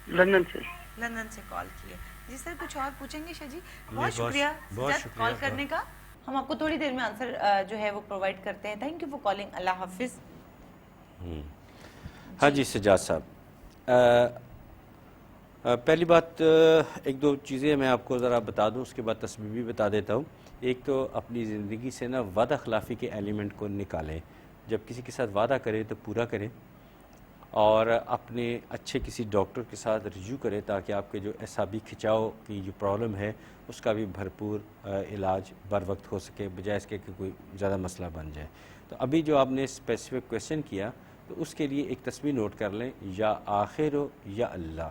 لندن سے. لندن سے کال کی ہے. جی سر کچھ اور پوچھیں گے؟ شاہ جی بہت شکریہ کال کرنے کا. ہم آپ کو تھوڑی دیر میں آنسر جو ہے وہ پرووائڈ کرتے ہیں. Thank you for calling. اللہ حافظ. ہاں جی سجاد صاحب, پہلی بات ایک دو چیزیں میں آپ کو ذرا بتا دوں, اس کے بعد تصویر بھی بتا دیتا ہوں. ایک تو اپنی زندگی سے نا وعدہ خلافی کے ایلیمنٹ کو نکالیں. جب کسی کے ساتھ وعدہ کریں تو پورا کریں, اور اپنے اچھے کسی ڈاکٹر کے ساتھ رجوع کریں تاکہ آپ کے جو اعصابی کھچاؤ کی جو پرابلم ہے اس کا بھی بھرپور علاج بر وقت ہو سکے, بجائے اس کے کہ کوئی زیادہ مسئلہ بن جائے. تو ابھی جو آپ نے اسپیسیفک کویشچن کیا تو اس کے لیے ایک تصویر نوٹ کر لیں. یا آخر ہو یا اللہ,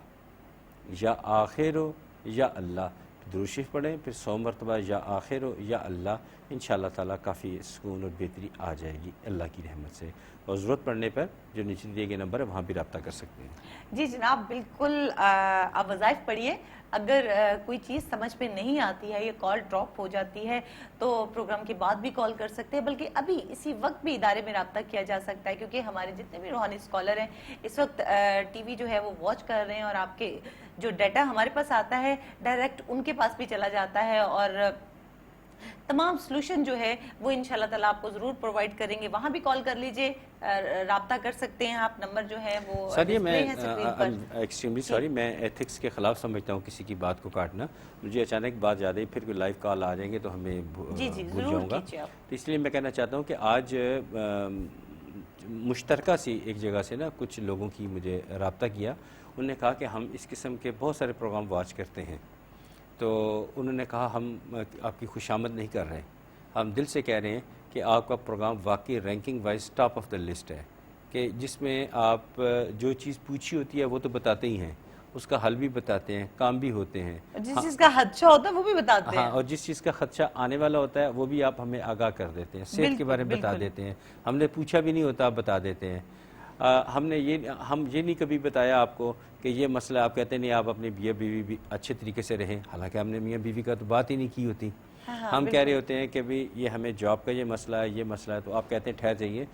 یا آخر ہو یا اللہ, درود شریف پڑھیں, پھر 100 مرتبہ یا آخر ہو یا اللہ. انشاءاللہ تعالیٰ کافی سکون اور بہتری آ جائے گی اللہ کی رحمت سے. اور ضرورت پڑنے پر جو نیچے دیے گئے نمبر ہے وہاں بھی رابطہ کر سکتے ہیں. جی جناب بالکل, آپ وظائف پڑھیے. اگر کوئی چیز سمجھ پہ نہیں آتی ہے یا کال ڈراپ ہو جاتی ہے تو پروگرام کے بعد بھی کال کر سکتے ہیں, بلکہ ابھی اسی وقت بھی ادارے میں رابطہ کیا جا سکتا ہے, کیونکہ ہمارے جتنے بھی روحانی اسکالر ہیں اس وقت ٹی وی جو ہے وہ واچ کر رہے ہیں, اور آپ کے جو ڈیٹا ہمارے پاس آتا ہے ڈائریکٹ ان کے پاس بھی چلا جاتا ہے, اور تمام سلوشن جو ہے وہ انشاءاللہ تعالیٰ آپ کو ضرور پرووائڈ کریں گے. وہاں بھی کال کر لیجئے, رابطہ کر سکتے ہیں آپ. نمبر جو ہے وہ سر میں ایکسٹریملی سوری, میں ایتھکس کے خلاف سمجھتا ہوں کسی کی بات کو کاٹنا. مجھے اچانک بات یاد آئی, پھر کوئی لائیو کال آ جائیں گے تو ہمیں بھول جاؤں گا. تو اس لیے میں کہنا چاہتا ہوں کہ آج مشترکہ سی ایک جگہ سے نا کچھ لوگوں کی مجھے رابطہ کیا. انہوں نے کہا کہ ہم اس قسم کے بہت سارے پروگرام واچ کرتے ہیں, تو انہوں نے کہا ہم آپ کی خوشامد نہیں کر رہے, ہم دل سے کہہ رہے ہیں کہ آپ کا پروگرام واقعی ranking wise top of the list ہے, کہ جس میں آپ جو چیز پوچھی ہوتی ہے وہ تو بتاتے ہی ہیں, اس کا حل بھی بتاتے ہیں, کام بھی ہوتے ہیں, جس چیز کا خدشہ ہوتا ہے وہ بھی بتاتے ہیں, ہاں, اور جس چیز کا خدشہ آنے والا ہوتا ہے وہ بھی آپ ہمیں آگاہ کر دیتے ہیں, صحت کے بارے میں بتا دیتے ہیں, ہم نے پوچھا بھی نہیں ہوتا آپ بتا دیتے ہیں. ہم یہ نہیں کبھی بتایا آپ کو کہ یہ مسئلہ, آپ کہتے نہیں آپ اپنے میاں بیوی بھی اچھے طریقے سے رہیں, حالانکہ ہم نے میاں بیوی کا تو بات ہی نہیں کی ہوتی. ہم کہہ رہے ہوتے ہیں کہ بھی یہ ہمیں جاب کا یہ مسئلہ ہے, یہ مسئلہ ہے, تو آپ کہتے ہیں ٹھہر جائیے,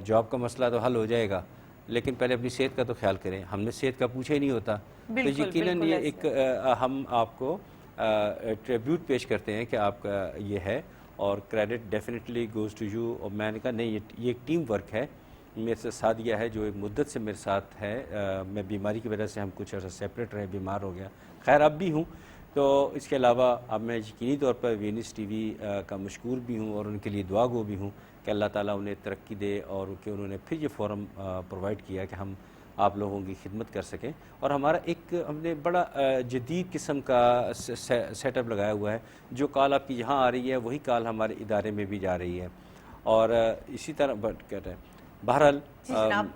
جاب کا مسئلہ تو حل ہو جائے گا, لیکن پہلے اپنی صحت کا تو خیال کریں. ہم نے صحت کا پوچھا ہی نہیں ہوتا. تو یقیناً یہ ایک ہم آپ کو ٹریبیوٹ پیش کرتے ہیں کہ آپ کا یہ ہے, اور credit definitely goes to you. اور میں نے کہا نہیں, یہ ایک ٹیم ورک ہے. میرے سے سعدیہ ہے جو ایک مدت سے میرے ساتھ ہے, میں بیماری کی وجہ سے ہم کچھ عرصہ سیپریٹ رہے, بیمار ہو گیا, خیر اب بھی ہوں. تو اس کے علاوہ اب میں یقینی طور پر وینس ٹی وی کا مشکور بھی ہوں, اور ان کے لیے دعا گو بھی ہوں کہ اللہ تعالیٰ انہیں ترقی دے, اور کہ انہوں نے پھر یہ فورم پرووائڈ کیا کہ ہم آپ لوگوں کی خدمت کر سکیں. اور ہمارا ایک ہم نے بڑا جدید قسم کا سیٹ اپ لگایا ہوا ہے. جو کال آپ کی یہاں آ رہی ہے وہی کال ہمارے ادارے میں بھی جا رہی ہے, اور اسی طرح کہہ رہے ہیں. بہرحال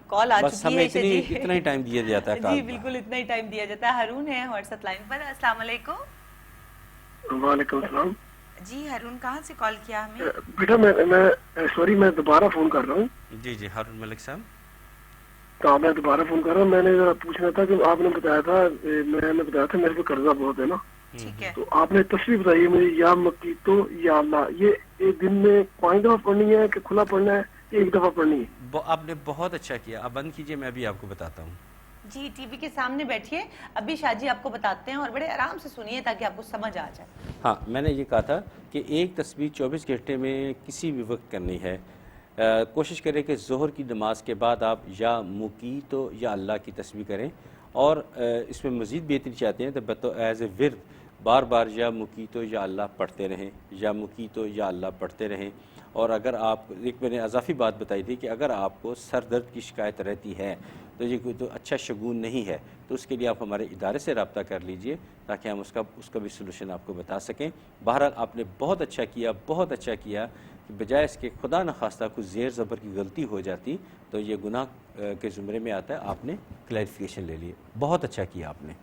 کال آ بس ہمیں اتنا ہی ٹائم دیا جاتا ہے. جی بالکل اتنا ہی ٹائم دیا جاتا ہے. ہارون ہے واٹس ایپ لائن پر. السلام علیکم. وعلیکم السلام. جی ہارون کہاں سے کال کیا ہمیں؟ بیٹا میں دوبارہ فون کر رہا ہوں. جی جی ہارون ملک صاحب. ہاں میں دوبارہ فون کر رہا ہوں. میں نے ذرا پوچھنا تھا کہ آپ نے بتایا تھا, میں نے بتایا تھا میرے پہ قرضہ بہت ہے نا, تو آپ نے تصویر بتائی مجھے, یا مکی تو یا اللہ, یہ ایک دن میں 5 دفعہ پڑھنی ہے کہ کھلا پڑھنا ہے, ایک دفعہ پڑھنی ہے؟ آپ نے بہت اچھا کیا, آپ بند کیجئے, میں بھی آپ کو بتاتا ہوں. جی ٹی وی کے سامنے بیٹھیے، ابھی شاہ جی آپ کو بتاتے ہیں اور بڑے آرام سے سنیے تاکہ آپ کو سمجھ آ جائے۔ ہاں، میں نے یہ کہا تھا کہ ایک تسبیح 24 گھنٹے میں کسی بھی وقت کرنی ہے۔ کوشش کریں کہ ظہر کی نماز کے بعد آپ یا مقیتو یا اللہ کی تسبیح کریں، اور اس میں مزید بہتری چاہتے ہیں تو ایز اے ورد بار بار یا مقیتو یا اللہ پڑھتے رہیں، یا مقیتو یا اللہ پڑھتے رہیں۔ اور اگر آپ ایک میں نے اضافی بات بتائی تھی کہ اگر آپ کو سر درد کی شکایت رہتی ہے تو یہ کوئی تو اچھا شگون نہیں ہے، تو اس کے لیے آپ ہمارے ادارے سے رابطہ کر لیجئے تاکہ ہم اس کا بھی سلوشن آپ کو بتا سکیں۔ بہرحال آپ نے بہت اچھا کیا کہ بجائے اس کے خدا نخواستہ کوئی زیر زبر کی غلطی ہو جاتی تو یہ گناہ کے زمرے میں آتا ہے، آپ نے کلیریفیکیشن لے لی، بہت اچھا کیا آپ نے۔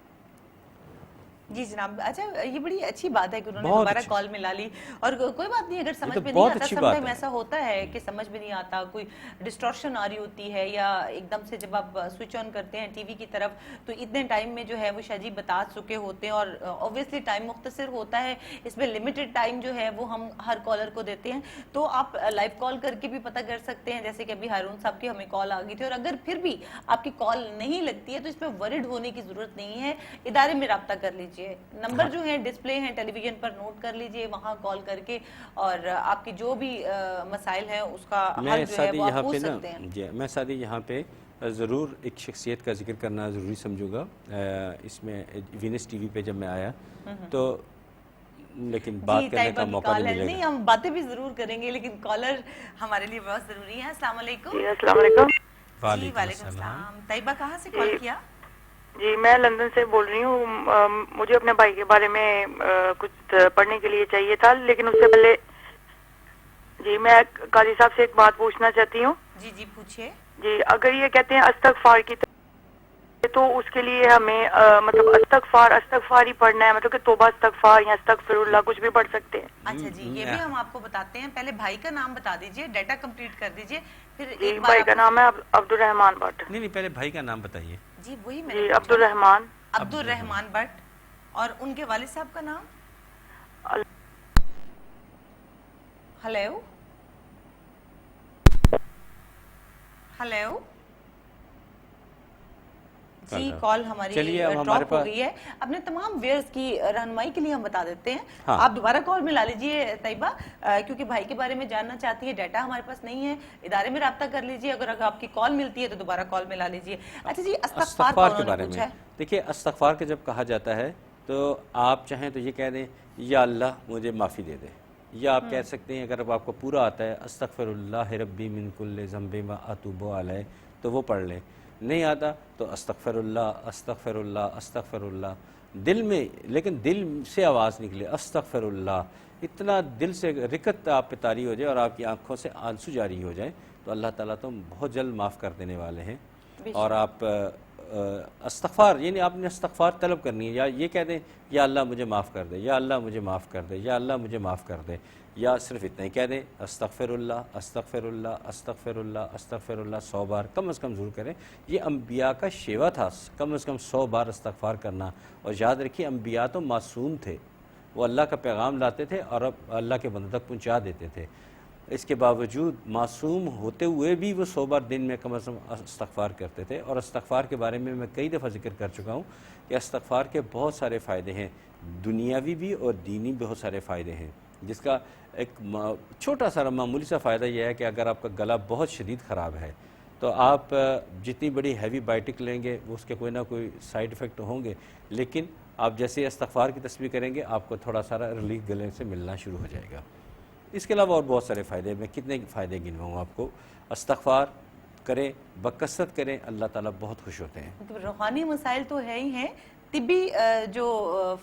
جی جناب، اچھا یہ بڑی اچھی بات ہے کہ انہوں نے دوبارہ کال ملا لی، اور کوئی بات نہیں اگر سمجھ میں نہیں آتا، سم ٹائم ایسا ہوتا ہے کہ سمجھ میں نہیں آتا، کوئی ڈسٹورشن آ رہی ہوتی ہے، یا ایک دم سے جب آپ سوئچ آن کرتے ہیں ٹی وی کی طرف تو اتنے ٹائم میں جو ہے وہ شاہ جی بتا چکے ہوتے ہیں، اور اوبویسلی ٹائم مختصر ہوتا ہے، اس میں لمیٹڈ ٹائم جو ہے وہ ہم ہر کالر کو دیتے ہیں، تو آپ لائیو کال کر کے بھی پتہ کر سکتے ہیں، جیسے کہ ابھی ہارون صاحب کی ہمیں کال آ گئی تھی، اور اگر پھر بھی آپ کی کال نہیں لگتی ہے تو اس میں ورڈ ہونے کی ضرورت نہیں ہے، ادارے میں رابطہ کر لیجیے، نمبر جو ہیں ڈسپلے ہیں ٹیلی ویژن پر نوٹ کر لیجئے، وہاں کال کر کے اور آپ کی جو بھی مسائل ہیں اس کا حل جو ہے وہ آپ پوچھ سکتے ہیں۔ جی میں سادی یہاں پہ ضرور ایک شخصیت کا ذکر کرنا ضروری سمجھوں گا، اس میں وینس ٹی وی پہ جب میں آیا تو لیکن بات کرنے کا موقع نہیں ملے گا۔ نہیں ہم باتیں بھی ضرور کریں گے لیکن کالر ہمارے لیے بہت ضروری ہے۔ السلام علیکم۔ جی السلام علیکم۔ جی وعلیکم السلام۔ طیبہ کہاں سے کال کیا؟ جی میں لندن سے بول رہی ہوں، مجھے اپنے بھائی کے بارے میں کچھ پڑھنے کے لیے چاہیے تھا، لیکن اس سے پہلے جی میں قاضی صاحب سے ایک بات پوچھنا چاہتی ہوں۔ جی جی پوچھئے۔ جی اگر یہ کہتے ہیں استغفار کی تو اس کے لیے ہمیں مطلب استغفار ہی پڑھنا ہے، مطلب کہ توبہ استغفار یا استغفر اللہ کچھ بھی پڑھ سکتے ہیں؟ اچھا جی یہ بھی ہم آپ کو بتاتے ہیں، پہلے بھائی کا نام بتا دیجئے، ڈیٹا کمپلیٹ کر دیجئے، پھر ایک بار بھائی کا نام ہے عبد الرحمان بٹ۔ نہیں پہلے بھائی کا نام بتائیے۔ جی وہی میں جی عبد الرحمان بٹ، اور ان کے والد صاحب کا نام؟ ہیلو ہیلو جی کال ہماری ڈراپ ہو گئی ہے۔ اپنے تمام ویئرز کی رہنمائی کے لیے ہم بتا دیتے ہیں، آپ دوبارہ کال ملا لیجئے طیبہ، کیونکہ بھائی کے بارے میں جاننا چاہتی ہے، ڈیٹا ہمارے پاس نہیں ہے، ادارے میں رابطہ کر لیجئے، اگر آپ کی کال ملتی ہے تو دوبارہ کال ملا لیجئے۔ اچھا جی استغفار کے بارے میں دیکھیے، استغفار کے جب کہا جاتا ہے تو آپ چاہیں تو یہ کہہ دیں یا اللہ مجھے معافی دے دے، یا آپ کہہ سکتے ہیں اگر آپ کو پورا آتا ہے استغفر اللہ ربی من کل ذنب و اتوب علیہ تو وہ پڑھ لیں، نہیں آتا تو استغفر اللہ استغفر اللہ استغفر اللہ، دل میں لیکن دل سے آواز نکلے استغفر اللہ، اتنا دل سے رکت آپ پہ طاری ہو جائے اور آپ کی آنکھوں سے آنسو جاری ہو جائیں تو اللہ تعالیٰ تو بہت جلد معاف کر دینے والے ہیں۔ اور آپ استغفار یعنی آپ نے استغفار طلب کرنی ہے، یا یہ کہہ دیں یا اللہ مجھے معاف کر دے، یا اللہ مجھے معاف کر دے، یا اللہ مجھے معاف کر دے، یا صرف اتنا ہی کہہ دیں استغفر اللہ استغفر اللہ استغفر اللہ استغفر اللہ 100 بار کم از کم ضرور کریں۔ یہ انبیاء کا شیوا تھا، کم از کم 100 بار استغفار کرنا، اور یاد رکھیے انبیاء تو معصوم تھے، وہ اللہ کا پیغام لاتے تھے اور اللہ کے بندوں تک پہنچا دیتے تھے، اس کے باوجود معصوم ہوتے ہوئے بھی وہ 100 بار دن میں کم از کم استغفار کرتے تھے۔ اور استغفار کے بارے میں کئی دفعہ ذکر کر چکا ہوں کہ استغفار کے بہت سارے فائدے ہیں، دنیاوی بھی اور دینی بہت سارے فائدے ہیں، جس کا ایک چھوٹا سا معمولی سا فائدہ یہ ہے کہ اگر آپ کا گلا بہت شدید خراب ہے تو آپ جتنی بڑی ہیوی بائیوٹک لیں گے وہ اس کے کوئی نہ کوئی سائیڈ ایفیکٹ ہوں گے، لیکن آپ جیسے استغفار کی تسبیح کریں گے آپ کو تھوڑا سارا ریلیف گلے سے ملنا شروع ہو جائے گا۔ اس کے علاوہ اور بہت سارے فائدے، میں کتنے فائدے گنواؤں آپ کو۔ استغفار کریں، بکثرت کریں، اللہ تعالیٰ بہت خوش ہوتے ہیں۔ روحانی مسائل تو ہے ہی ہیں، طبی جو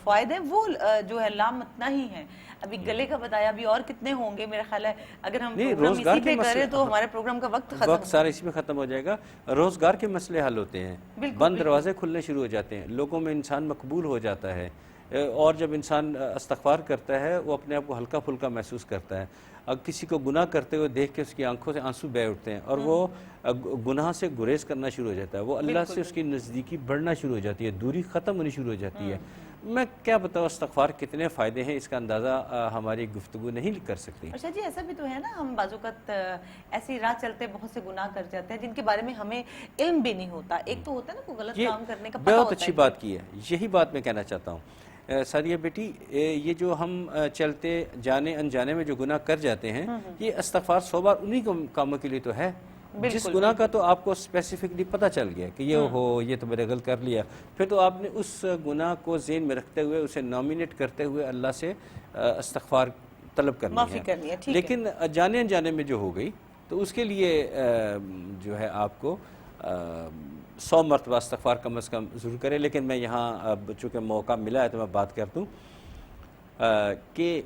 فوائد ہیں وہ جو ہے لامتنہ ہی ہیں۔ ابھی گلے کا بتایا، ابھی اور کتنے ہوں گے میرا خیال ہے، اگر ہم پروگرام اسی پہ کریں تو ہمارے پروگرام کا وقت سارا اسی میں ختم ہو جائے گا۔ روزگار کے مسئلے حل ہوتے ہیں، بند دروازے کھلنے شروع ہو جاتے ہیں، لوگوں میں انسان مقبول ہو جاتا ہے، اور جب انسان استغفار کرتا ہے وہ اپنے آپ کو ہلکا پھلکا محسوس کرتا ہے۔ اب کسی کو گناہ کرتے ہوئے دیکھ کے اس کی آنکھوں سے آنسو بہہ اٹھتے ہیں اور وہ گناہ سے گریز کرنا شروع ہو جاتا ہے، وہ اللہ سے اس کی نزدیکی بڑھنا شروع ہو جاتی ہے، دوری ختم ہونی شروع ہو جاتی ہے۔ میں کیا بتاؤں استغفار کتنے فائدے ہیں اس کا اندازہ ہماری گفتگو نہیں کر سکتی. اچھا جی ایسا بھی تو ہے نا ہم بعض اوقات ایسی راہ چلتے بہت سے گناہ کر جاتے ہیں جن کے بارے میں ہمیں علم بھی نہیں ہوتا. ایک تو ہوتا ہے نا کوئی غلط کام کرنے کا پتہ ہوتا ہے. بہت اچھی بات کی ہے, یہی بات میں کہنا چاہتا ہوں. سعدیہ بیٹی یہ جو ہم چلتے جانے انجانے میں جو گناہ کر جاتے ہیں یہ استغفار 100 بار انہی کاموں کے لیے تو ہے جس گناہ کا تو آپ کو اسپیسیفکلی پتہ چل گیا کہ یہ تو میں نے غلط کر لیا, پھر تو آپ نے اس گناہ کو ذہن میں رکھتے ہوئے اسے نامینیٹ کرتے ہوئے اللہ سے استغفار طلب کرنی ہے. لیکن جانے انجانے میں جو ہو گئی تو اس کے لیے جو ہے آپ کو 100 مرتبہ استغفار کم از کم ضرور کریں. لیکن میں یہاں چونکہ موقع ملا ہے تو میں بات کر دوں کہ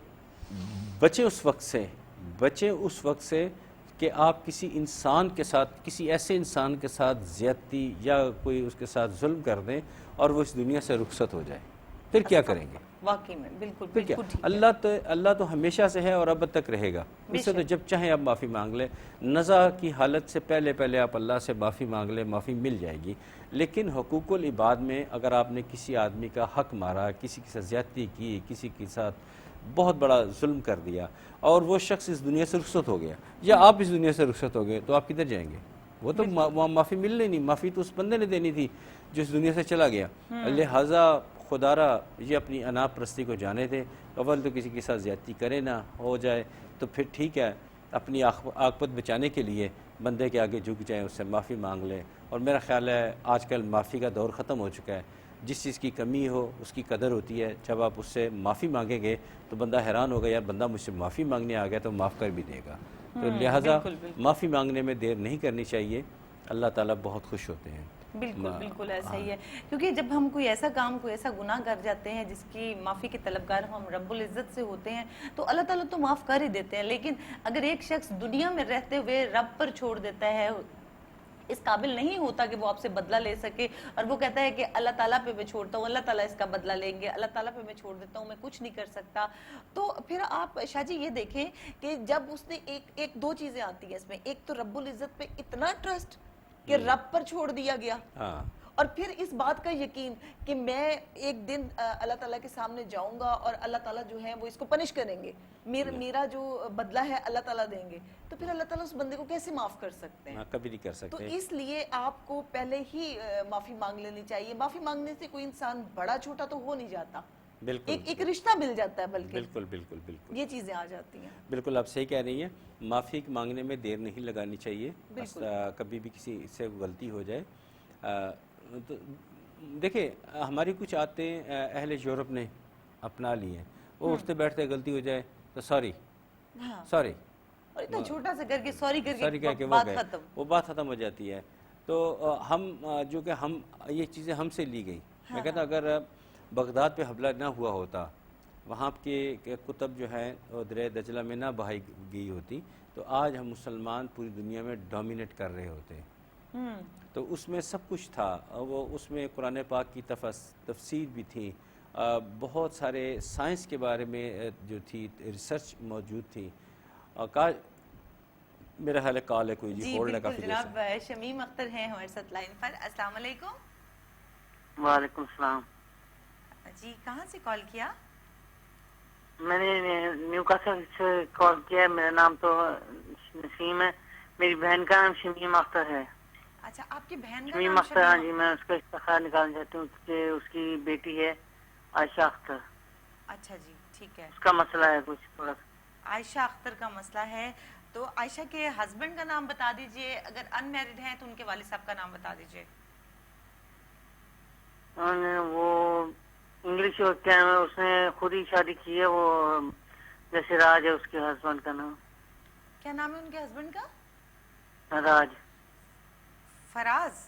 بچیں اس وقت سے کہ آپ کسی انسان کے ساتھ, کسی ایسے انسان کے ساتھ زیادتی یا کوئی اس کے ساتھ ظلم کر دیں اور وہ اس دنیا سے رخصت ہو جائے, پھر کیا کریں گے؟ واقعی میں بالکل اللہ تو ہمیشہ سے ہے اور اب تک رہے گا. اس سے تو جب چاہیں آپ معافی مانگ لیں, نزا کی حالت سے پہلے آپ اللہ سے معافی مانگ لیں, معافی مل جائے گی. لیکن حقوق العباد میں اگر آپ نے کسی آدمی کا حق مارا, کسی کے ساتھ زیادتی کی, کسی کے ساتھ بہت بڑا ظلم کر دیا اور وہ شخص اس دنیا سے رخصت ہو گیا یا آپ اس دنیا سے رخصت ہو گئے, تو آپ کدھر جائیں گے؟ وہ تو معافی ملنی نہیں, معافی تو اس بندے نے دینی تھی جو اس دنیا سے چلا گیا. لہٰذا خدارہ یہ اپنی انا پرستی کو جانے دے, اول تو کسی کے ساتھ زیادتی کرے نہ, ہو جائے تو پھر ٹھیک ہے, اپنی عاقبت بچانے کے لیے بندے کے آگے جھک جائیں, اس سے معافی مانگ لیں. اور میرا خیال ہے آج کل معافی کا دور ختم ہو چکا ہے. جس چیز کی کمی ہو اس کی قدر ہوتی ہے, جب آپ اس سے معافی مانگیں گے تو بندہ حیران ہوگا یار بندہ مجھ سے معافی مانگنے آ گیا تو معاف کر بھی دے گا. تو لہٰذا معافی مانگنے میں دیر نہیں کرنی چاہیے, اللہ تعالیٰ بہت خوش ہوتے ہیں. بالکل ایسا ہی ہے, کیونکہ جب ہم کوئی ایسا کام کوئی ایسا گناہ کر جاتے ہیں جس کی معافی کے طلبگار ہم رب العزت سے ہوتے ہیں تو اللہ تعالیٰ تو معاف کر ہی دیتے ہیں. لیکن اگر ایک شخص دنیا میں رہتے ہوئے رب پر چھوڑ دیتا ہے, اس قابل نہیں ہوتا کہ وہ آپ سے بدلہ لے سکے, اور وہ کہتا ہے کہ اللہ تعالیٰ پہ میں چھوڑتا ہوں, اللہ تعالیٰ اس کا بدلہ لیں گے, اللہ تعالیٰ پہ میں چھوڑ دیتا ہوں, میں کچھ نہیں کر سکتا, تو پھر آپ شاہ جی یہ دیکھیں کہ جب اس نے ایک دو چیزیں آتی ہیں اس میں. ایک تو رب العزت پہ اتنا ٹرسٹ کہ رب پر چھوڑ دیا گیا, اور پھر اس بات کا یقین کہ میں ایک دن اللہ تعالیٰ کے سامنے جاؤں گا اور اللہ تعالیٰ جو ہے وہ اس کو پنش کریں گے, میرا جو بدلہ ہے اللہ تعالیٰ دیں گے, تو پھر اللہ تعالیٰ اس بندے کو کیسے معاف کر سکتے ہیں؟ کبھی نہیں کر سکتے. تو اس لیے آپ کو پہلے ہی معافی مانگ لینی چاہیے. معافی مانگنے سے کوئی انسان بڑا چھوٹا تو ہو نہیں جاتا, ایک رشتہ مل جاتا ہے, بلکہ بالکل یہ چیزیں آ جاتی ہیں. بالکل آپ صحیح کہہ رہی ہیں, معافی مانگنے میں دیر نہیں لگانی چاہیے. کبھی بھی کسی سے غلطی ہو جائے تو دیکھیں ہماری کچھ عادتیں اہل یورپ نے اپنا لی ہیں, وہ اٹھتے بیٹھتے غلطی ہو جائے تو سوری, اور اتنا چھوٹا سا کر کے سوری کر کے وہ بات ختم ہو جاتی ہے. تو ہم جو کہ یہ چیزیں ہم سے لی گئی. میں کہتا اگر بغداد پہ حملہ نہ ہوا ہوتا, وہاں کے کتب جو ہیں دریا دجلہ میں نہ بہائی گئی ہوتی, تو آج ہم مسلمان پوری دنیا میں ڈومینیٹ کر رہے ہوتے. تو اس میں سب کچھ تھا, وہ اس میں قرآن پاک کی تفسیر بھی تھی, بہت سارے سائنس کے بارے میں جو تھی ریسرچ موجود تھی. میرا خیال ہے کال ہے کوئی جی ہولڈ ہے کافی دیر سے. جناب شمیم اختر ہیں ہمارے ساتھ لائن پر. السلام علیکم. وعلیکم السلام جی, کہاں سے کال کیا؟ میں نے نیو کاسل سے کال کیا. میرا نام تو نسیم ہے, میری بہن کا نام شمیم اختر ہے. اچھا, آپ کی بہن کا شمیم اختر؟ ہاں جی, میں اس کا استخار نکالنا چاہتی ہوں کہ اس کی بیٹی ہے عائشہ اختر. اچھا جی, ٹھیک ہے. اس کا مسئلہ ہے کچھ تھوڑا سا. عائشہ اختر کا مسئلہ ہے, تو عائشہ کے ہسبینڈ کا نام بتا دیجئے, اگر ان میرڈ ہیں تو ان کے والد صاحب کا نام بتا دیجئے. وہ انگلش کیا ہے, اس نے خود ہی شادی کی ہے, وہ جیسے راج ہے اس کے ہسبینڈ کا نام. کیا نام ہے ان کے ہسبینڈ کا؟ راج. فراز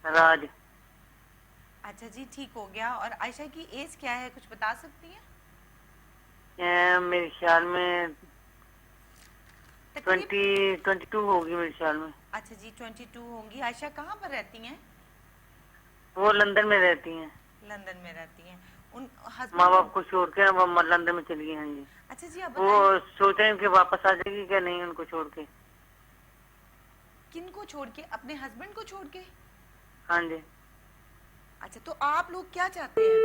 راج. اچھا جی, ٹھیک ہو گیا. اور عائشہ کی ایج کیا ہے, کچھ بتا سکتی ہیں؟ میرے خیال میں 22 ہوگی میرے خیال میں. اچھا جی, 22 ہوں گی. عائشہ کہاں پر رہتی ہیں؟ وہ لندن میں رہتی ہیں. لندن میں رہتی ہیں. ماں باپ کو چھوڑ کے وہ لندن میں چلی گئی ہیں جی. اچھا جی, آپ وہ سوچ رہے ہیں کہ واپس آ جائے گی کیا نہیں ان کو چھوڑ کے. کن کو چھوڑ کے؟ اپنے ہسبینڈ کو چھوڑ کے؟ ہاں جی. اچھا, تو آپ لوگ کیا چاہتے ہیں؟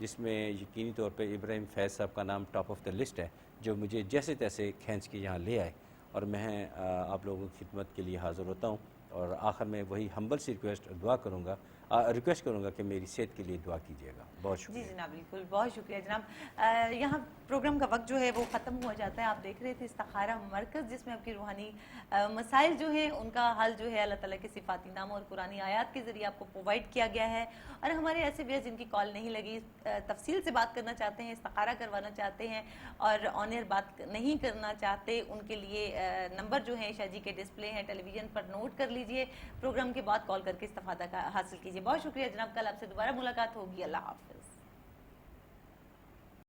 جس میں یقینی طور پہ ابراہیم فیض صاحب کا نام ٹاپ آف دا لسٹ ہے، جو مجھے جیسے تیسے کھینچ کے یہاں لے آئے، اور میں آپ لوگوں کی خدمت کے لیے حاضر ہوتا ہوں، اور آخر میں وہی ہمبل سی ریکویسٹ کروں گا کہ میری صحت کے لیے دعا کیجیے گا. بہت شکریہ. جی جناب، بالکل، بہت شکریہ جناب. یہاں پروگرام کا وقت جو ہے وہ ختم ہو جاتا ہے. آپ دیکھ رہے تھے استخارہ مرکز، جس میں آپ کی روحانی مسائل جو ہیں ان کا حل جو ہے اللہ تعالیٰ کے صفاتی نام اور قرآنی آیات کے ذریعے آپ کو پرووائڈ کیا گیا ہے. اور ہمارے ایسے بھی ہیں جن کی کال نہیں لگی، تفصیل سے بات کرنا چاہتے ہیں، استخارہ کروانا چاہتے ہیں اور آن ایئر بات نہیں کرنا چاہتے، ان کے لیے نمبر جو ہیں شاہ جی کے ڈسپلے ہیں، ٹیلی ویژن پر نوٹ کر لیجئے، پروگرام کے بعد کال کر کے استفادہ حاصل کیجیے. بہت شکریہ جناب، کل آپ سے دوبارہ ملاقات ہوگی. اللہ حافظ.